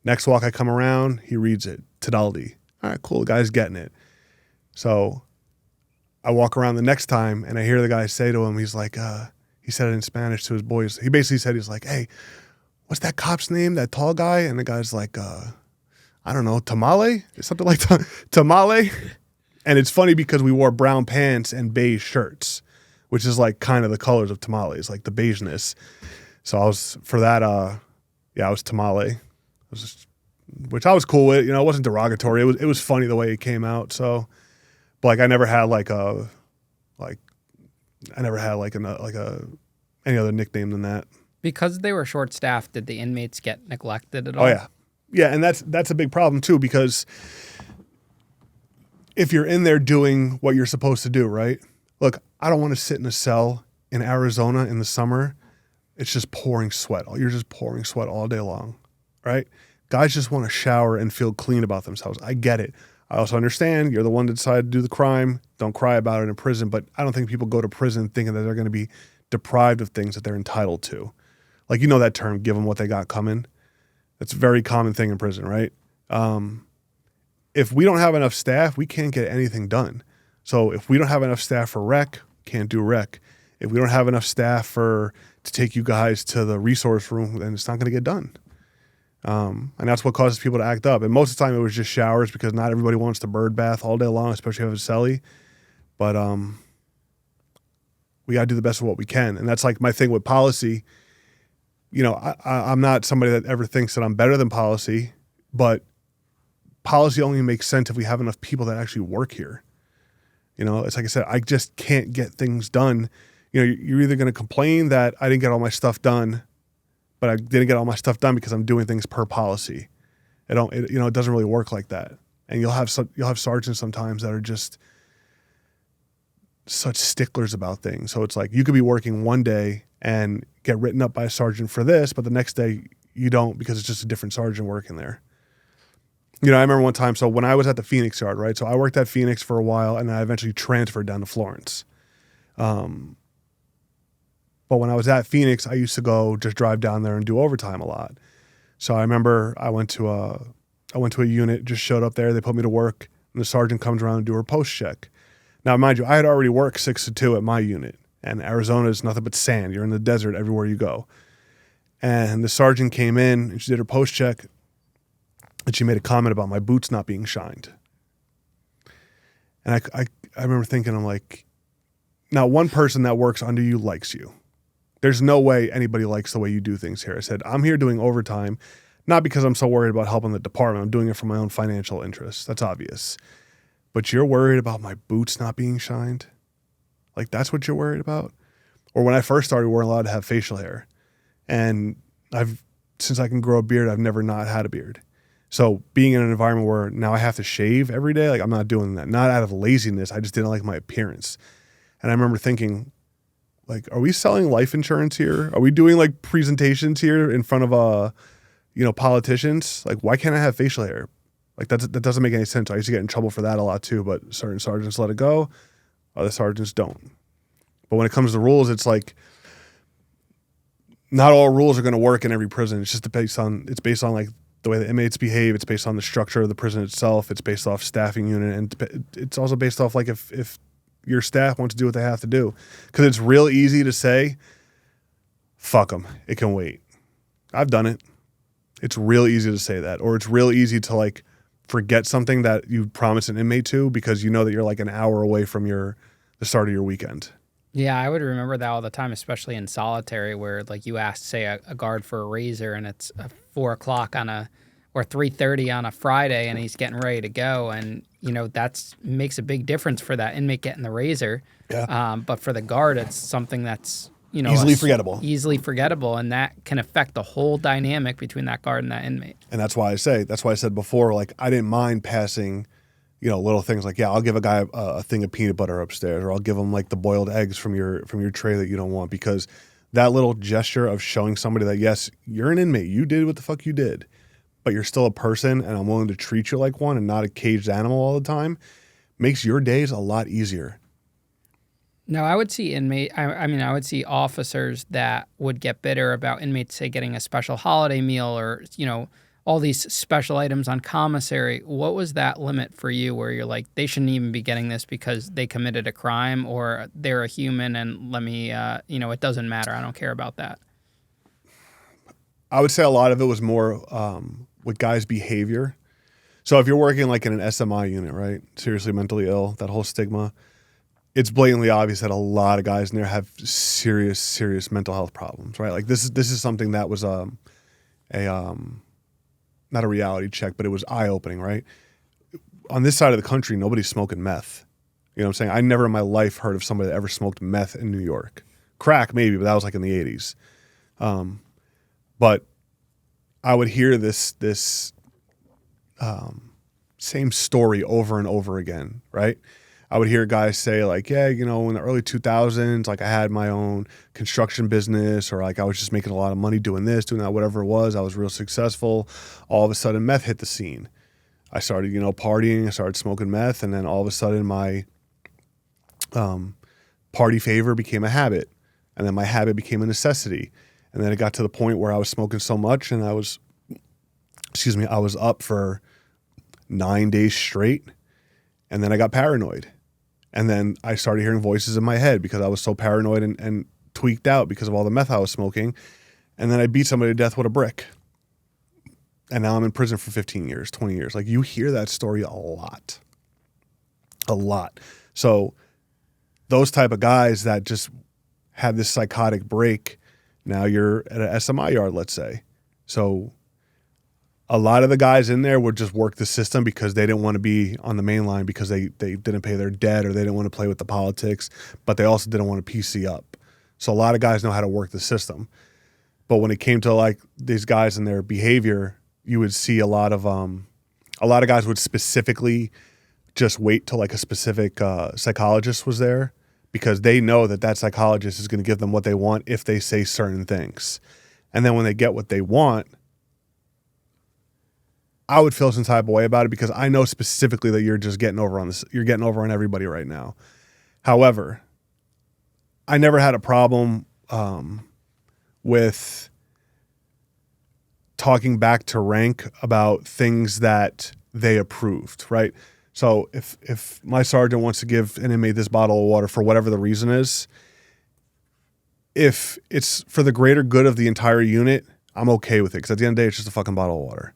Next walk I come around, he reads it, Tedaldi. All right, cool, the guy's getting it. So I walk around the next time and I hear the guy say to him, he's like, he said it in Spanish to his boys. He basically said, he's like, "Hey, what's that cop's name, that tall guy?" And the guy's like, I don't know, Tamale? Something like Tamale. And it's funny because we wore brown pants and beige shirts, which is like kind of the colors of tamales, like the beigeness. So I was, for that, I was Tamale, which I was cool with. It wasn't derogatory. It was funny the way it came out. So, but like I never had any other nickname than that. Because they were short-staffed, did the inmates get neglected at all? Oh yeah, yeah, and that's a big problem too, because if you're in there doing what you're supposed to do, right? Look, I don't want to sit in a cell in Arizona in the summer. It's just pouring sweat. You're just pouring sweat all day long, right? Guys just want to shower and feel clean about themselves. I get it. I also understand you're the one that decided to do the crime. Don't cry about it in prison. But I don't think people go to prison thinking that they're going to be deprived of things that they're entitled to. Like, that term, give them what they got coming. That's a very common thing in prison, right? If we don't have enough staff, we can't get anything done. So if we don't have enough staff for rec, can't do rec. If we don't have enough staff to take you guys to the resource room, then it's not going to get done. And that's what causes people to act up. And most of the time it was just showers, because not everybody wants to bird bath all day long, especially if it's a celly. But we got to do the best of what we can. And that's like my thing with policy I'm not somebody that ever thinks that I'm better than policy, but policy only makes sense if we have enough people that actually work here. It's like I said, I just can't get things done. You're either going to complain that I didn't get all my stuff done, but I didn't get all my stuff done because I'm doing things per policy. It doesn't really work like that. And you'll have sergeants sometimes that are just such sticklers about things. So it's like you could be working one day and get written up by a sergeant for this, but the next day you don't because it's just a different sergeant working there. I remember one time, so when I was at the Phoenix yard, right? So I worked at Phoenix for a while and I eventually transferred down to Florence. But when I was at Phoenix, I used to go just drive down there and do overtime a lot. So I remember I went to a unit, just showed up there. They put me to work and the sergeant comes around and do her post check. Now, mind you, I had already worked 6 to 2 at my unit, and Arizona is nothing but sand. You're in the desert everywhere you go. And the sergeant came in and she did her post check and she made a comment about my boots not being shined. And I remember thinking, I'm like, now one person that works under you likes you. There's no way anybody likes the way you do things here. I said, I'm here doing overtime, not because I'm so worried about helping the department. I'm doing it for my own financial interests. That's obvious. But you're worried about my boots not being shined? Like, that's what you're worried about? Or when I first started, we weren't allowed to have facial hair. And since I can grow a beard, I've never not had a beard. So being in an environment where now I have to shave every day, like, I'm not doing that. Not out of laziness. I just didn't like my appearance. And I remember thinking, like, are we selling life insurance here? Are we doing like presentations here in front of politicians? Like, why can't I have facial hair? Like, that doesn't make any sense. I used to get in trouble for that a lot too, but certain sergeants let it go. Other sergeants don't. But when it comes to rules, it's like not all rules are going to work in every prison. It's just based on like the way the inmates behave. It's based on the structure of the prison itself. It's based off staffing unit. And it's also based off like if your staff wants to do what they have to do. Because it's real easy to say, fuck them, it can wait. I've done it. It's real easy to say that. Or it's real easy to like forget something that you promised an inmate to because you know that you're like an hour away from the start of your weekend. Yeah, I would remember that all the time, especially in solitary, where like you ask, say, a guard for a razor, and it's 4 o'clock or 3:30 on a Friday, and he's getting ready to go, and that's makes a big difference for that inmate getting the razor. Yeah. But for the guard, it's something that's easily forgettable, and that can affect the whole dynamic between that guard and that inmate. And that's why I said before, like, I didn't mind passing, little things like, yeah, I'll give a guy a thing of peanut butter upstairs, or I'll give him like the boiled eggs from your tray that you don't want, because that little gesture of showing somebody that, yes, you're an inmate, you did what the fuck you did, but you're still a person and I'm willing to treat you like one and not a caged animal all the time, makes your days a lot easier. No, I would see I would see officers that would get bitter about inmates, say, getting a special holiday meal or, all these special items on commissary. What was that limit for you where you're like, they shouldn't even be getting this because they committed a crime, or they're a human and let me, it doesn't matter. I don't care about that. I would say a lot of it was more with guys' behavior. So if you're working like in an SMI unit, right, seriously mentally ill, that whole stigma, it's blatantly obvious that a lot of guys in there have serious mental health problems, right? Like this is something that was not a reality check, but it was eye-opening, right? On this side of the country, nobody's smoking meth. You know what I'm saying? I never in my life heard of somebody that ever smoked meth in New York. Crack, maybe, but that was like in the 80s. But I would hear this same story over and over again, right? I would hear guys say like, yeah, in the early 2000s, like I had my own construction business, or like I was just making a lot of money doing this, doing that, whatever it was. I was real successful. All of a sudden, meth hit the scene. I started, partying. I started smoking meth, and then all of a sudden, my party favor became a habit, and then my habit became a necessity, and then it got to the point where I was smoking so much, and I was up for 9 days straight, and then I got paranoid. And then I started hearing voices in my head because I was so paranoid and tweaked out because of all the meth I was smoking. And then I beat somebody to death with a brick. And now I'm in prison for 15 years, 20 years. Like, you hear that story a lot. A lot. So those type of guys that just have this psychotic break Now you're at an SMI yard, let's say. So a lot of the guys in there would just work the system because they didn't want to be on the main line because they didn't pay their debt or they didn't want to play with the politics, but they also didn't want to PC up. So a lot of guys know how to work the system. But when it came to like these guys and their behavior, you would see a lot of guys would specifically just wait till like a specific psychologist was there because they know that psychologist is going to give them what they want if they say certain things. And then when they get what they want, I would feel some type of way about it because I know specifically that you're just getting over on this. You're getting over on everybody right now. However, I never had a problem with talking back to rank about things that they approved, right? So if my sergeant wants to give an inmate this bottle of water for whatever the reason is, if it's for the greater good of the entire unit, I'm okay with it because at the end of the day, it's just a fucking bottle of water.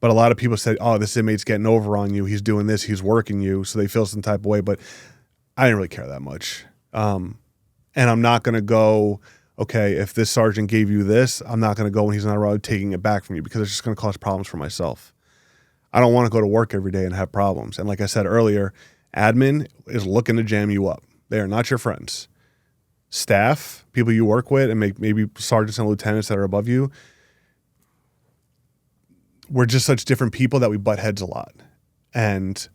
But a lot of people say, oh, this inmate's getting over on you. He's doing this. He's working you. So they feel some type of way. But I didn't really care that much. And I'm not going to go, okay, if this sergeant gave you this, I'm not going to go when he's not around taking it back from you because it's just going to cause problems for myself. I don't want to go to work every day and have problems. And like I said earlier, admin is looking to jam you up. They are not your friends. Staff, people you work with, and maybe sergeants and lieutenants that are above you, we're just such different people that we butt heads a lot. And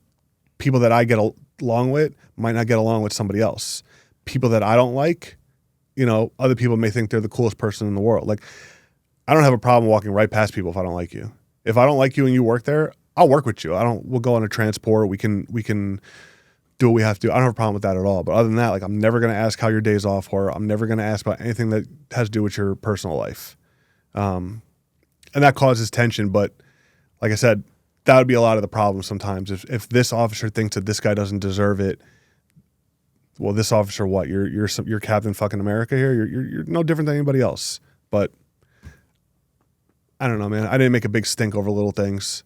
people that I get along with might not get along with somebody else. People that I don't like, other people may think they're the coolest person in the world. Like, I don't have a problem walking right past people if I don't like you. If I don't like you and you work there, I'll work with you. We'll go on a transport. We can do what we have to do. I don't have a problem with that at all. But other than that, like, I'm never going to ask how your day's off or I'm never going to ask about anything that has to do with your personal life. And that causes tension. But like I said, that would be a lot of the problem sometimes. If this officer thinks that this guy doesn't deserve it, well, this officer, what? You're Captain fucking America here. You're no different than anybody else. But I don't know, man. I didn't make a big stink over little things.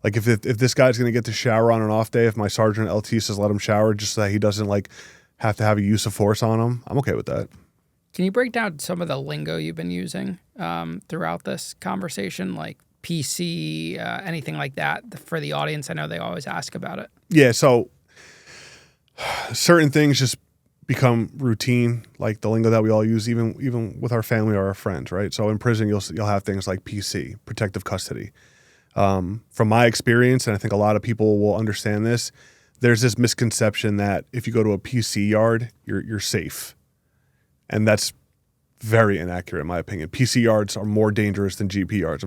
Like if this guy's gonna get to shower on an off day, if my sergeant LT says let him shower just so that he doesn't like have to have a use of force on him, I'm okay with that. Can you break down some of the lingo you've been using throughout this conversation, like PC, anything like that for the audience? I know they always ask about it. Yeah, so certain things just become routine, like the lingo that we all use, even with our family or our friends, right? So in prison, you'll have things like PC, protective custody. From my experience, and I think a lot of people will understand this, there's this misconception that if you go to a PC yard, you're safe, and that's very inaccurate in my opinion. PC yards are more dangerous than GP yards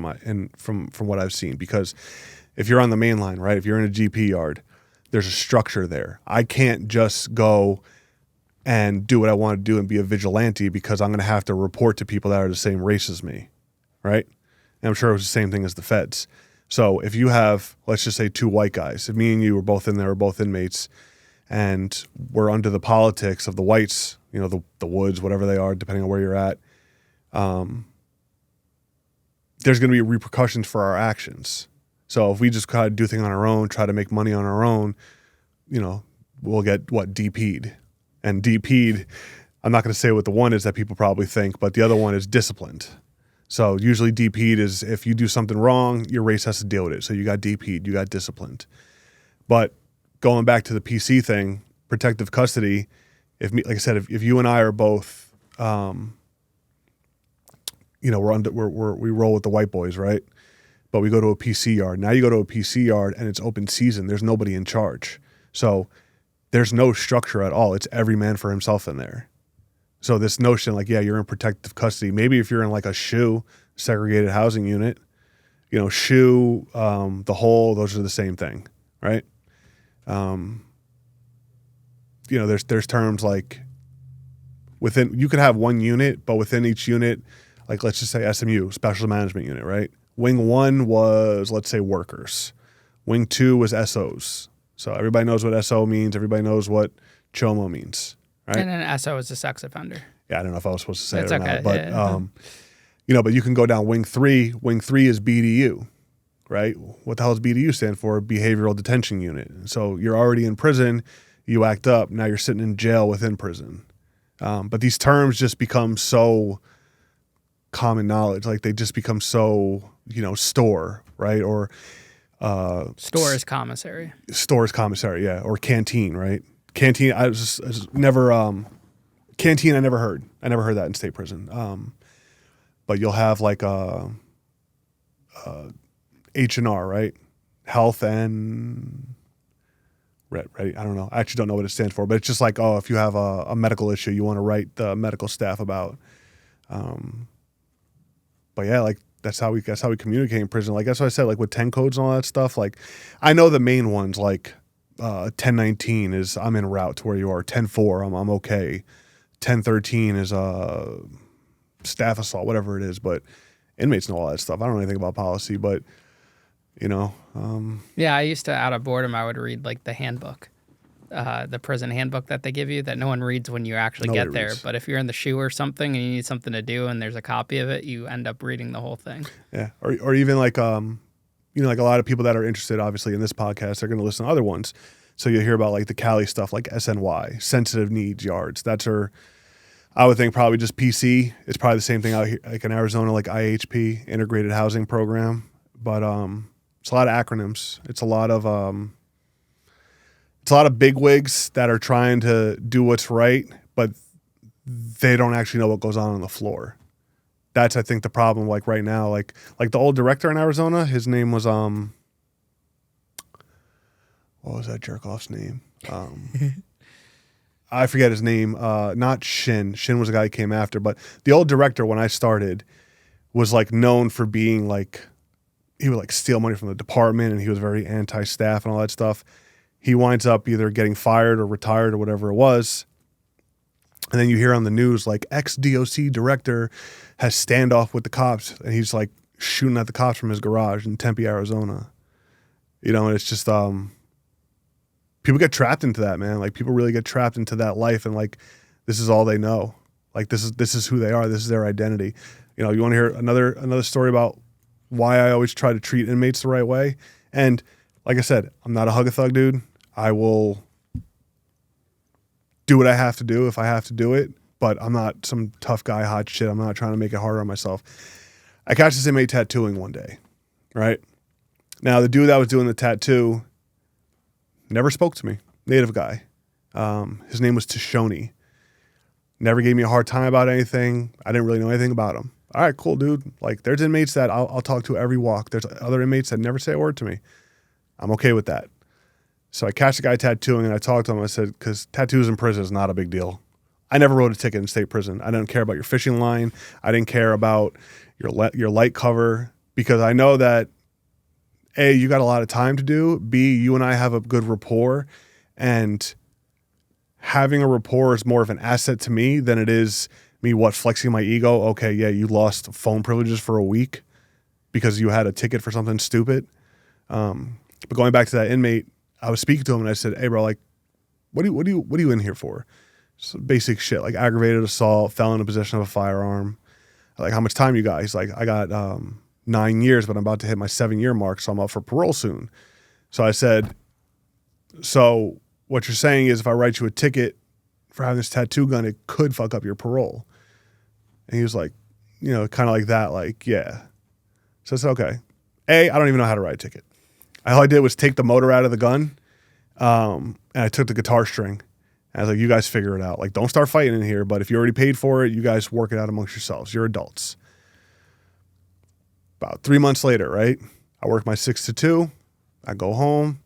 from what I've seen, because if you're on the main line, right, if you're in a GP yard, there's a structure there. I can't just go and do what I want to do and be a vigilante because I'm going to have to report to people that are the same race as me, right? And I'm sure it was the same thing as the feds. So if you have, let's just say, two white guys, if me and you were both in there, we're both inmates, and we're under the politics of the whites, the woods, whatever they are, depending on where you're at, there's going to be repercussions for our actions. So if we just kind of do things on our own, try to make money on our own, we'll get DP'd. And DP'd, I'm not going to say what the one is that people probably think, but the other one is disciplined. So usually DP'd is if you do something wrong, your race has to deal with it. So you got DP'd, you got disciplined. But going back to the PC thing, protective custody, like I said, if you and I are both, we roll with the white boys, right? But we go to a PC yard. Now you go to a PC yard and it's open season. There's nobody in charge. So there's no structure at all. It's every man for himself in there. So this notion, like, yeah, you're in protective custody. Maybe if you're in like a SHU, segregated housing unit, SHU, the whole, those are the same thing, right? There's terms like you could have one unit, but within each unit, like let's just say SMU, Special Management Unit, right? Wing 1 was, let's say, workers. Wing 2 was SOs. So everybody knows what SO means. Everybody knows what CHOMO means, right? And then SO is a sex offender. Yeah, I don't know if I was supposed to say it or okay. not. But, but you can go down Wing 3. Wing 3 is BDU, right? What the hell does BDU stand for? Behavioral Detention Unit. So you're already in prison. You act up. Now you're sitting in jail within prison. But these terms just become so common knowledge. Like they just become so, store, right? Or Store is commissary. store is commissary, yeah, or canteen, right? Canteen, I was never canteen. I never heard that in state prison. But you'll have like H&R, right? Health and right. I don't know. I actually don't know what it stands for, but it's just like, oh, if you have a medical issue, you want to write the medical staff about. But yeah, like that's how we communicate in prison. Like that's what I said, like with 10 codes and all that stuff. Like I know the main ones, like 1019 is I'm en route to where you are. 10-4, I'm okay. 1013 is staff assault, whatever it is. But inmates know all that stuff. I don't know anything about policy, but Yeah, I used to, out of boredom, I would read like the handbook, the prison handbook that they give you that no one reads when you actually Nobody get there. reads. But if you're in the SHU or something and you need something to do and there's a copy of it, you end up reading the whole thing. Yeah, or even like like a lot of people that are interested, obviously, in this podcast, they're going to listen to other ones. So you'll hear about like the Cali stuff, like SNY, sensitive needs yards. I would think probably just PC. It's probably the same thing out here, like in Arizona, like IHP, Integrated Housing Program. But it's a lot of acronyms. It's a lot of bigwigs that are trying to do what's right, but they don't actually know what goes on the floor. That's, I think, the problem. Like right now, like the old director in Arizona, his name was what was that jerk off's name? I forget his name. Not Shin. Shin was the guy who came after, but the old director when I started was like known for being like, he would like steal money from the department, and he was very anti-staff and all that stuff. He winds up either getting fired or retired or whatever it was. And then you hear on the news like ex-DOC director has standoff with the cops, and he's like shooting at the cops from his garage in Tempe, Arizona. And it's just people get trapped into that, man. Like people really get trapped into that life, and like this is all they know. Like this is who they are. This is their identity. You want to hear another story about why I always try to treat inmates the right way. And like I said, I'm not a hug-a-thug dude. I will do what I have to do if I have to do it, but I'm not some tough guy, hot shit. I'm not trying to make it harder on myself. I catch this inmate tattooing one day, right? Now, the dude that was doing the tattoo never spoke to me. Native guy. His name was Tashoni. Never gave me a hard time about anything. I didn't really know anything about him. All right, cool, dude. Like, there's inmates that I'll talk to every walk. There's other inmates that never say a word to me. I'm okay with that. So I catch the guy tattooing, and I talked to him. I said, because tattoos in prison is not a big deal. I never wrote a ticket in state prison. I didn't care about your fishing line. I didn't care about your light cover, because I know that, A, you got a lot of time to do. B, you and I have a good rapport, and having a rapport is more of an asset to me than it is me flexing my ego. Okay, yeah, you lost phone privileges for a week because you had a ticket for something stupid. But going back to that inmate, I was speaking to him and I said, "Hey, bro, like, what are you in here for?" So basic shit like aggravated assault, felon in possession of a firearm. Like, how much time you got? He's like, I got 9 years, but I'm about to hit my 7-year mark, so I'm up for parole soon. So I said, so what you're saying is if I write you a ticket for having this tattoo gun, it could fuck up your parole. And he was like, kind of like that, like, yeah. So I said, okay. A, I don't even know how to write a ticket. All I did was take the motor out of the gun, and I took the guitar string. And I was like, you guys figure it out. Like, don't start fighting in here, but if you already paid for it, you guys work it out amongst yourselves. You're adults. About 3 months later, right? I work my 6 to 2. I go home.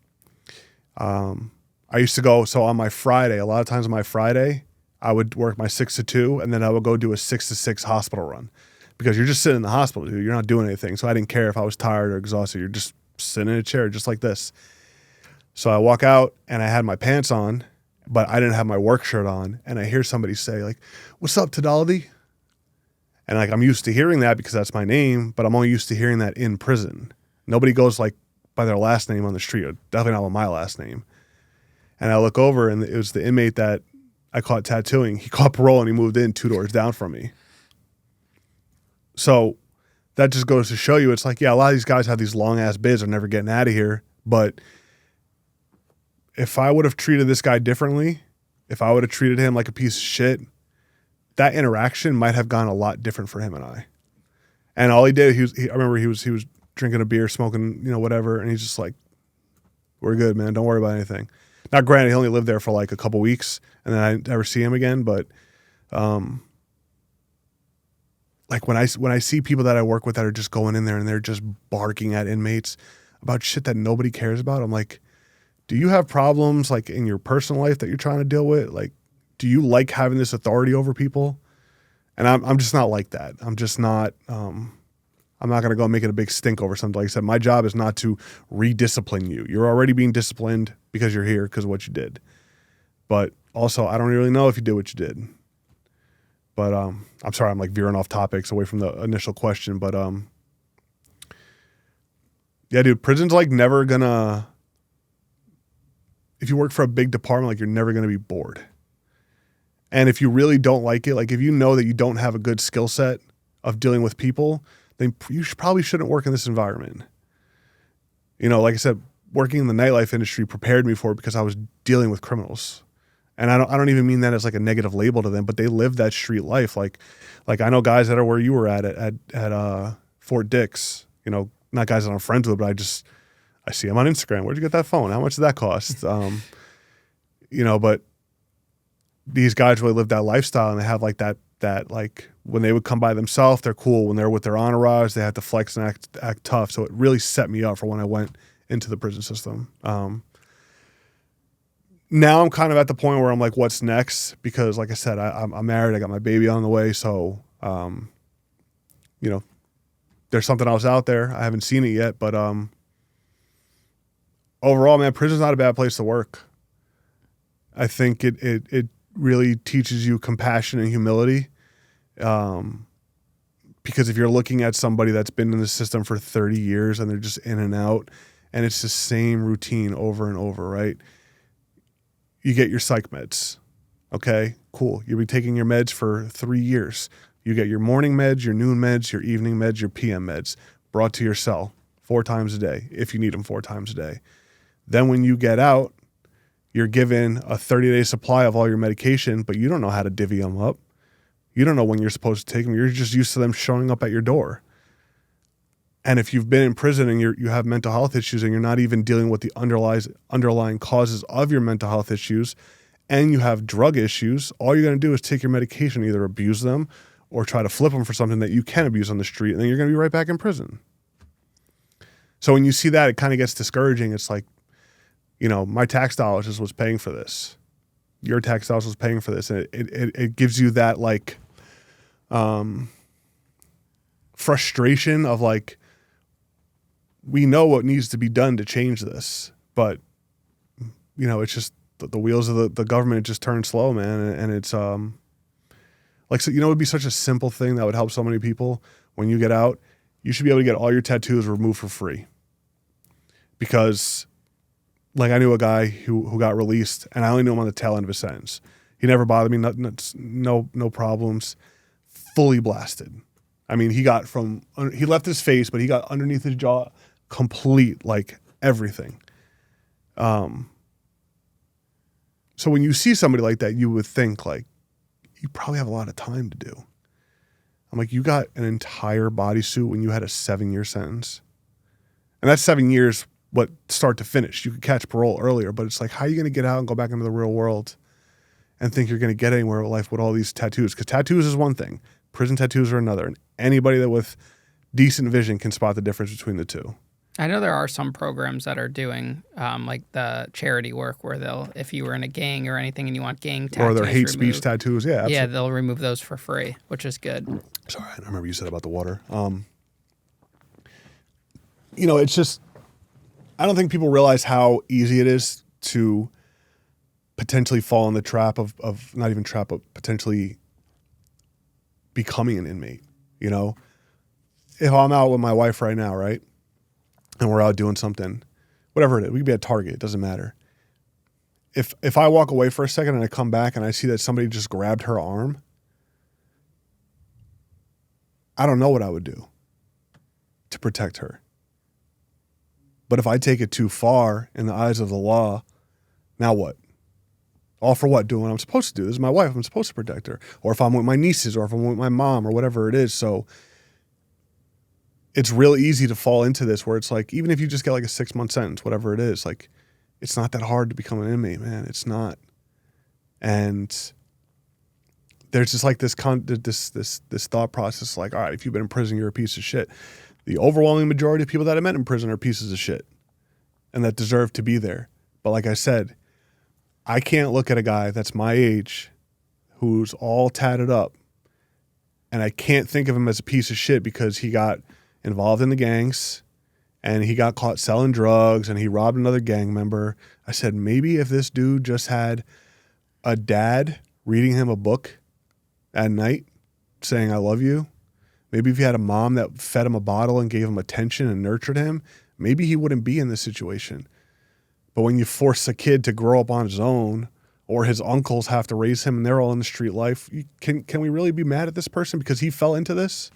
I used to go, so on my Friday, a lot of times on my Friday, I would work my 6 to 2, and then I would go do a 6 to 6 hospital run, because you're just sitting in the hospital, dude. You're not doing anything. So I didn't care if I was tired or exhausted. You're just sitting in a chair just like this. So I walk out and I had my pants on, but I didn't have my work shirt on. And I hear somebody say like, "What's up, Tedaldi?" And like, I'm used to hearing that because that's my name, but I'm only used to hearing that in prison. Nobody goes like by their last name on the street, or definitely not with my last name. And I look over, and it was the inmate that I caught tattooing. He caught parole and he moved in 2 doors down from me. So that just goes to show you, it's like, yeah, a lot of these guys have these long ass bids, are never getting out of here. But if I would have treated this guy differently, if I would have treated him like a piece of shit, that interaction might have gone a lot different for him and I. And all he did, I remember he was drinking a beer, smoking, whatever. And he's just like, we're good, man. Don't worry about anything. Now, granted, he only lived there for like a couple weeks and then I didn't ever see him again. But, like when I see people that I work with that are just going in there and they're just barking at inmates about shit that nobody cares about, I'm like, do you have problems like in your personal life that you're trying to deal with? Like, do you like having this authority over people? And I'm just not like that. I'm just not, I'm not going to go make it a big stink over something. Like I said, my job is not to rediscipline you. You're already being disciplined because you're here because of what you did. But also, I don't really know if you did what you did. But I'm sorry, I'm like veering off topics away from the initial question. But yeah, dude, prison's like never gonna, if you work for a big department, like you're never gonna be bored. And if you really don't like it, like if you know that you don't have a good skill set of dealing with people, then you probably shouldn't work in this environment. Like I said, working in the nightlife industry prepared me for it because I was dealing with criminals. And I don't even mean that as like a negative label to them, but they live that street life. Like I know guys that are where you were at Fort Dix, not guys that I'm friends with, but I see them on Instagram. Where'd you get that phone? How much did that cost? But these guys really live that lifestyle and they have like that like when they would come by themselves, they're cool. When they're with their entourage, they have to flex and act tough. So it really set me up for when I went into the prison system. Now I'm kind of at the point where I'm like, what's next? Because like I said, I'm married. I got my baby on the way. So, there's something else out there. I haven't seen it yet, but overall, man, prison's not a bad place to work. I think it really teaches you compassion and humility. Because if you're looking at somebody that's been in the system for 30 years and they're just in and out and it's the same routine over and over, right? You get your psych meds. Okay, cool. You'll be taking your meds for 3 years. You get your morning meds, your noon meds, your evening meds, your PM meds brought to your cell 4 times a day, if you need them 4 times a day. Then when you get out, you're given a 30-day supply of all your medication, but you don't know how to divvy them up. You don't know when you're supposed to take them. You're just used to them showing up at your door. And if you've been in prison and you have mental health issues and you're not even dealing with the underlying causes of your mental health issues and you have drug issues, all you're going to do is take your medication, either abuse them or try to flip them for something that you can abuse on the street, and then you're going to be right back in prison. So when you see that, it kind of gets discouraging. It's like, my tax dollars was paying for this. Your tax dollars was paying for this. And it gives you that like frustration of like, we know what needs to be done to change this, but it's just the wheels of the government just turn slow, man. And it's like, so, it would be such a simple thing that would help so many people. When you get out, you should be able to get all your tattoos removed for free. Because like I knew a guy who got released and I only knew him on the tail end of his sentence. He never bothered me, no problems, fully blasted. I mean, he left his face, but he got underneath his jaw, complete, like everything. So when you see somebody like that, you would think like, you probably have a lot of time to do. I'm like, you got an entire bodysuit when you had a 7-year sentence. And that's 7 years, start to finish. You could catch parole earlier, but it's like, how are you going to get out and go back into the real world and think you're going to get anywhere with life with all these tattoos? Because tattoos is one thing. Prison tattoos are another. And anybody that with decent vision can spot the difference between the two. I know there are some programs that are doing like the charity work where if you were in a gang or anything and you want gang tattoos or their hate removed, speech tattoos. Yeah, absolutely. Yeah, they'll remove those for free, which is good. Sorry, I remember you said about the water. It's just, I don't think people realize how easy it is to potentially fall in the trap of not even trap, but potentially becoming an inmate. If I'm out with my wife right now, right? And we're out doing something, whatever it is, we could be at Target, it doesn't matter. If I walk away for a second and I come back and I see that somebody just grabbed her arm, I don't know what I would do to protect her. But if I take it too far in the eyes of the law, now what? All for what? Doing what I'm supposed to do. This is my wife. I'm supposed to protect her. Or if I'm with my nieces or if I'm with my mom or whatever it is. So it's real easy to fall into this where it's like, even if you just get like a 6-month sentence, whatever it is, like, it's not that hard to become an inmate, man. It's not. And there's just like this thought process, like, all right, if you've been in prison, you're a piece of shit. The overwhelming majority of people that I met in prison are pieces of shit and that deserve to be there. But like I said, I can't look at a guy that's my age who's all tatted up, and I can't think of him as a piece of shit because he got involved in the gangs and he got caught selling drugs and he robbed another gang member. I said, maybe if this dude just had a dad reading him a book at night saying, I love you. Maybe if he had a mom that fed him a bottle and gave him attention and nurtured him, maybe he wouldn't be in this situation. But when you force a kid to grow up on his own, or his uncles have to raise him and they're all in the street life, can we really be mad at this person because he fell into this?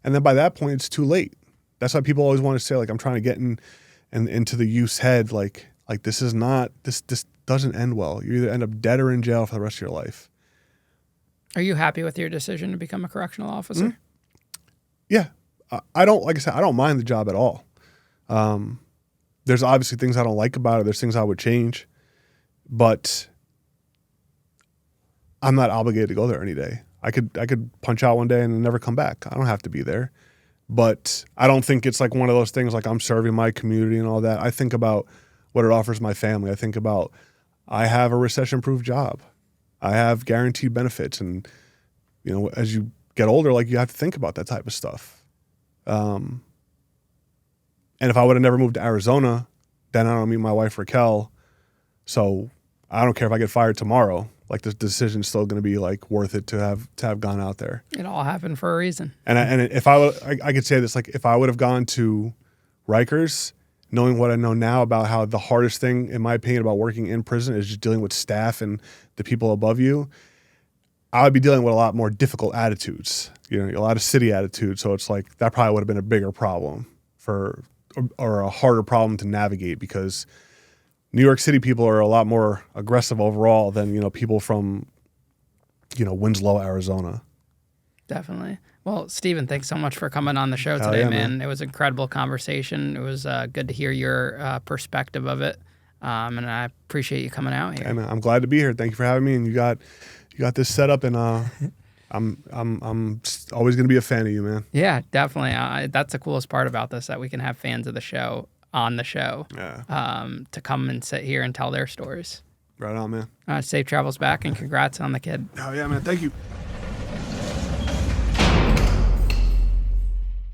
And then by that point, it's too late. That's why people always want to say, like, I'm trying to get into the youth's head. Like this is not, this doesn't end well. You either end up dead or in jail for the rest of your life. Are you happy with your decision to become a correctional officer? Mm-hmm. Yeah. I don't, like I said, I don't mind the job at all. There's obviously things I don't like about it. There's things I would change, but I'm not obligated to go there any day. I could punch out one day and never come back. I don't have to be there. But I don't think it's like one of those things like I'm serving my community and all that. I think about what it offers my family. I think about, I have a recession-proof job. I have guaranteed benefits. And, you know, as you get older, like, you have to think about that type of stuff. And if I would have never moved to Arizona, then I don't meet my wife, Raquel. So I don't care if I get fired tomorrow. Like, this decision's still going to be like worth it to have gone out there. It all happened for a reason. And if I could say this, like, if I would have gone to Rikers, knowing what I know now about how the hardest thing, in my opinion, about working in prison is just dealing with staff and the people above you, I would be dealing with a lot more difficult attitudes, you know, a lot of city attitudes. So it's like, that probably would have been a bigger problem or a harder problem to navigate, because New York City people are a lot more aggressive overall than, you know, people from, you know, Winslow, Arizona. Definitely. Well, Stephen, thanks so much for coming on the show Hell today, yeah, man. It was an incredible conversation. It was good to hear your perspective of it, and I appreciate you coming out here. Hey, man, I'm glad to be here. Thank you for having me. And you got this set up, and I'm always going to be a fan of you, man. Yeah, definitely. That's the coolest part about this, that we can have fans of the show on the show, to come and sit here and tell their stories. Right on, man. Safe travels back, and congrats on the kid. Oh yeah, man. Thank you.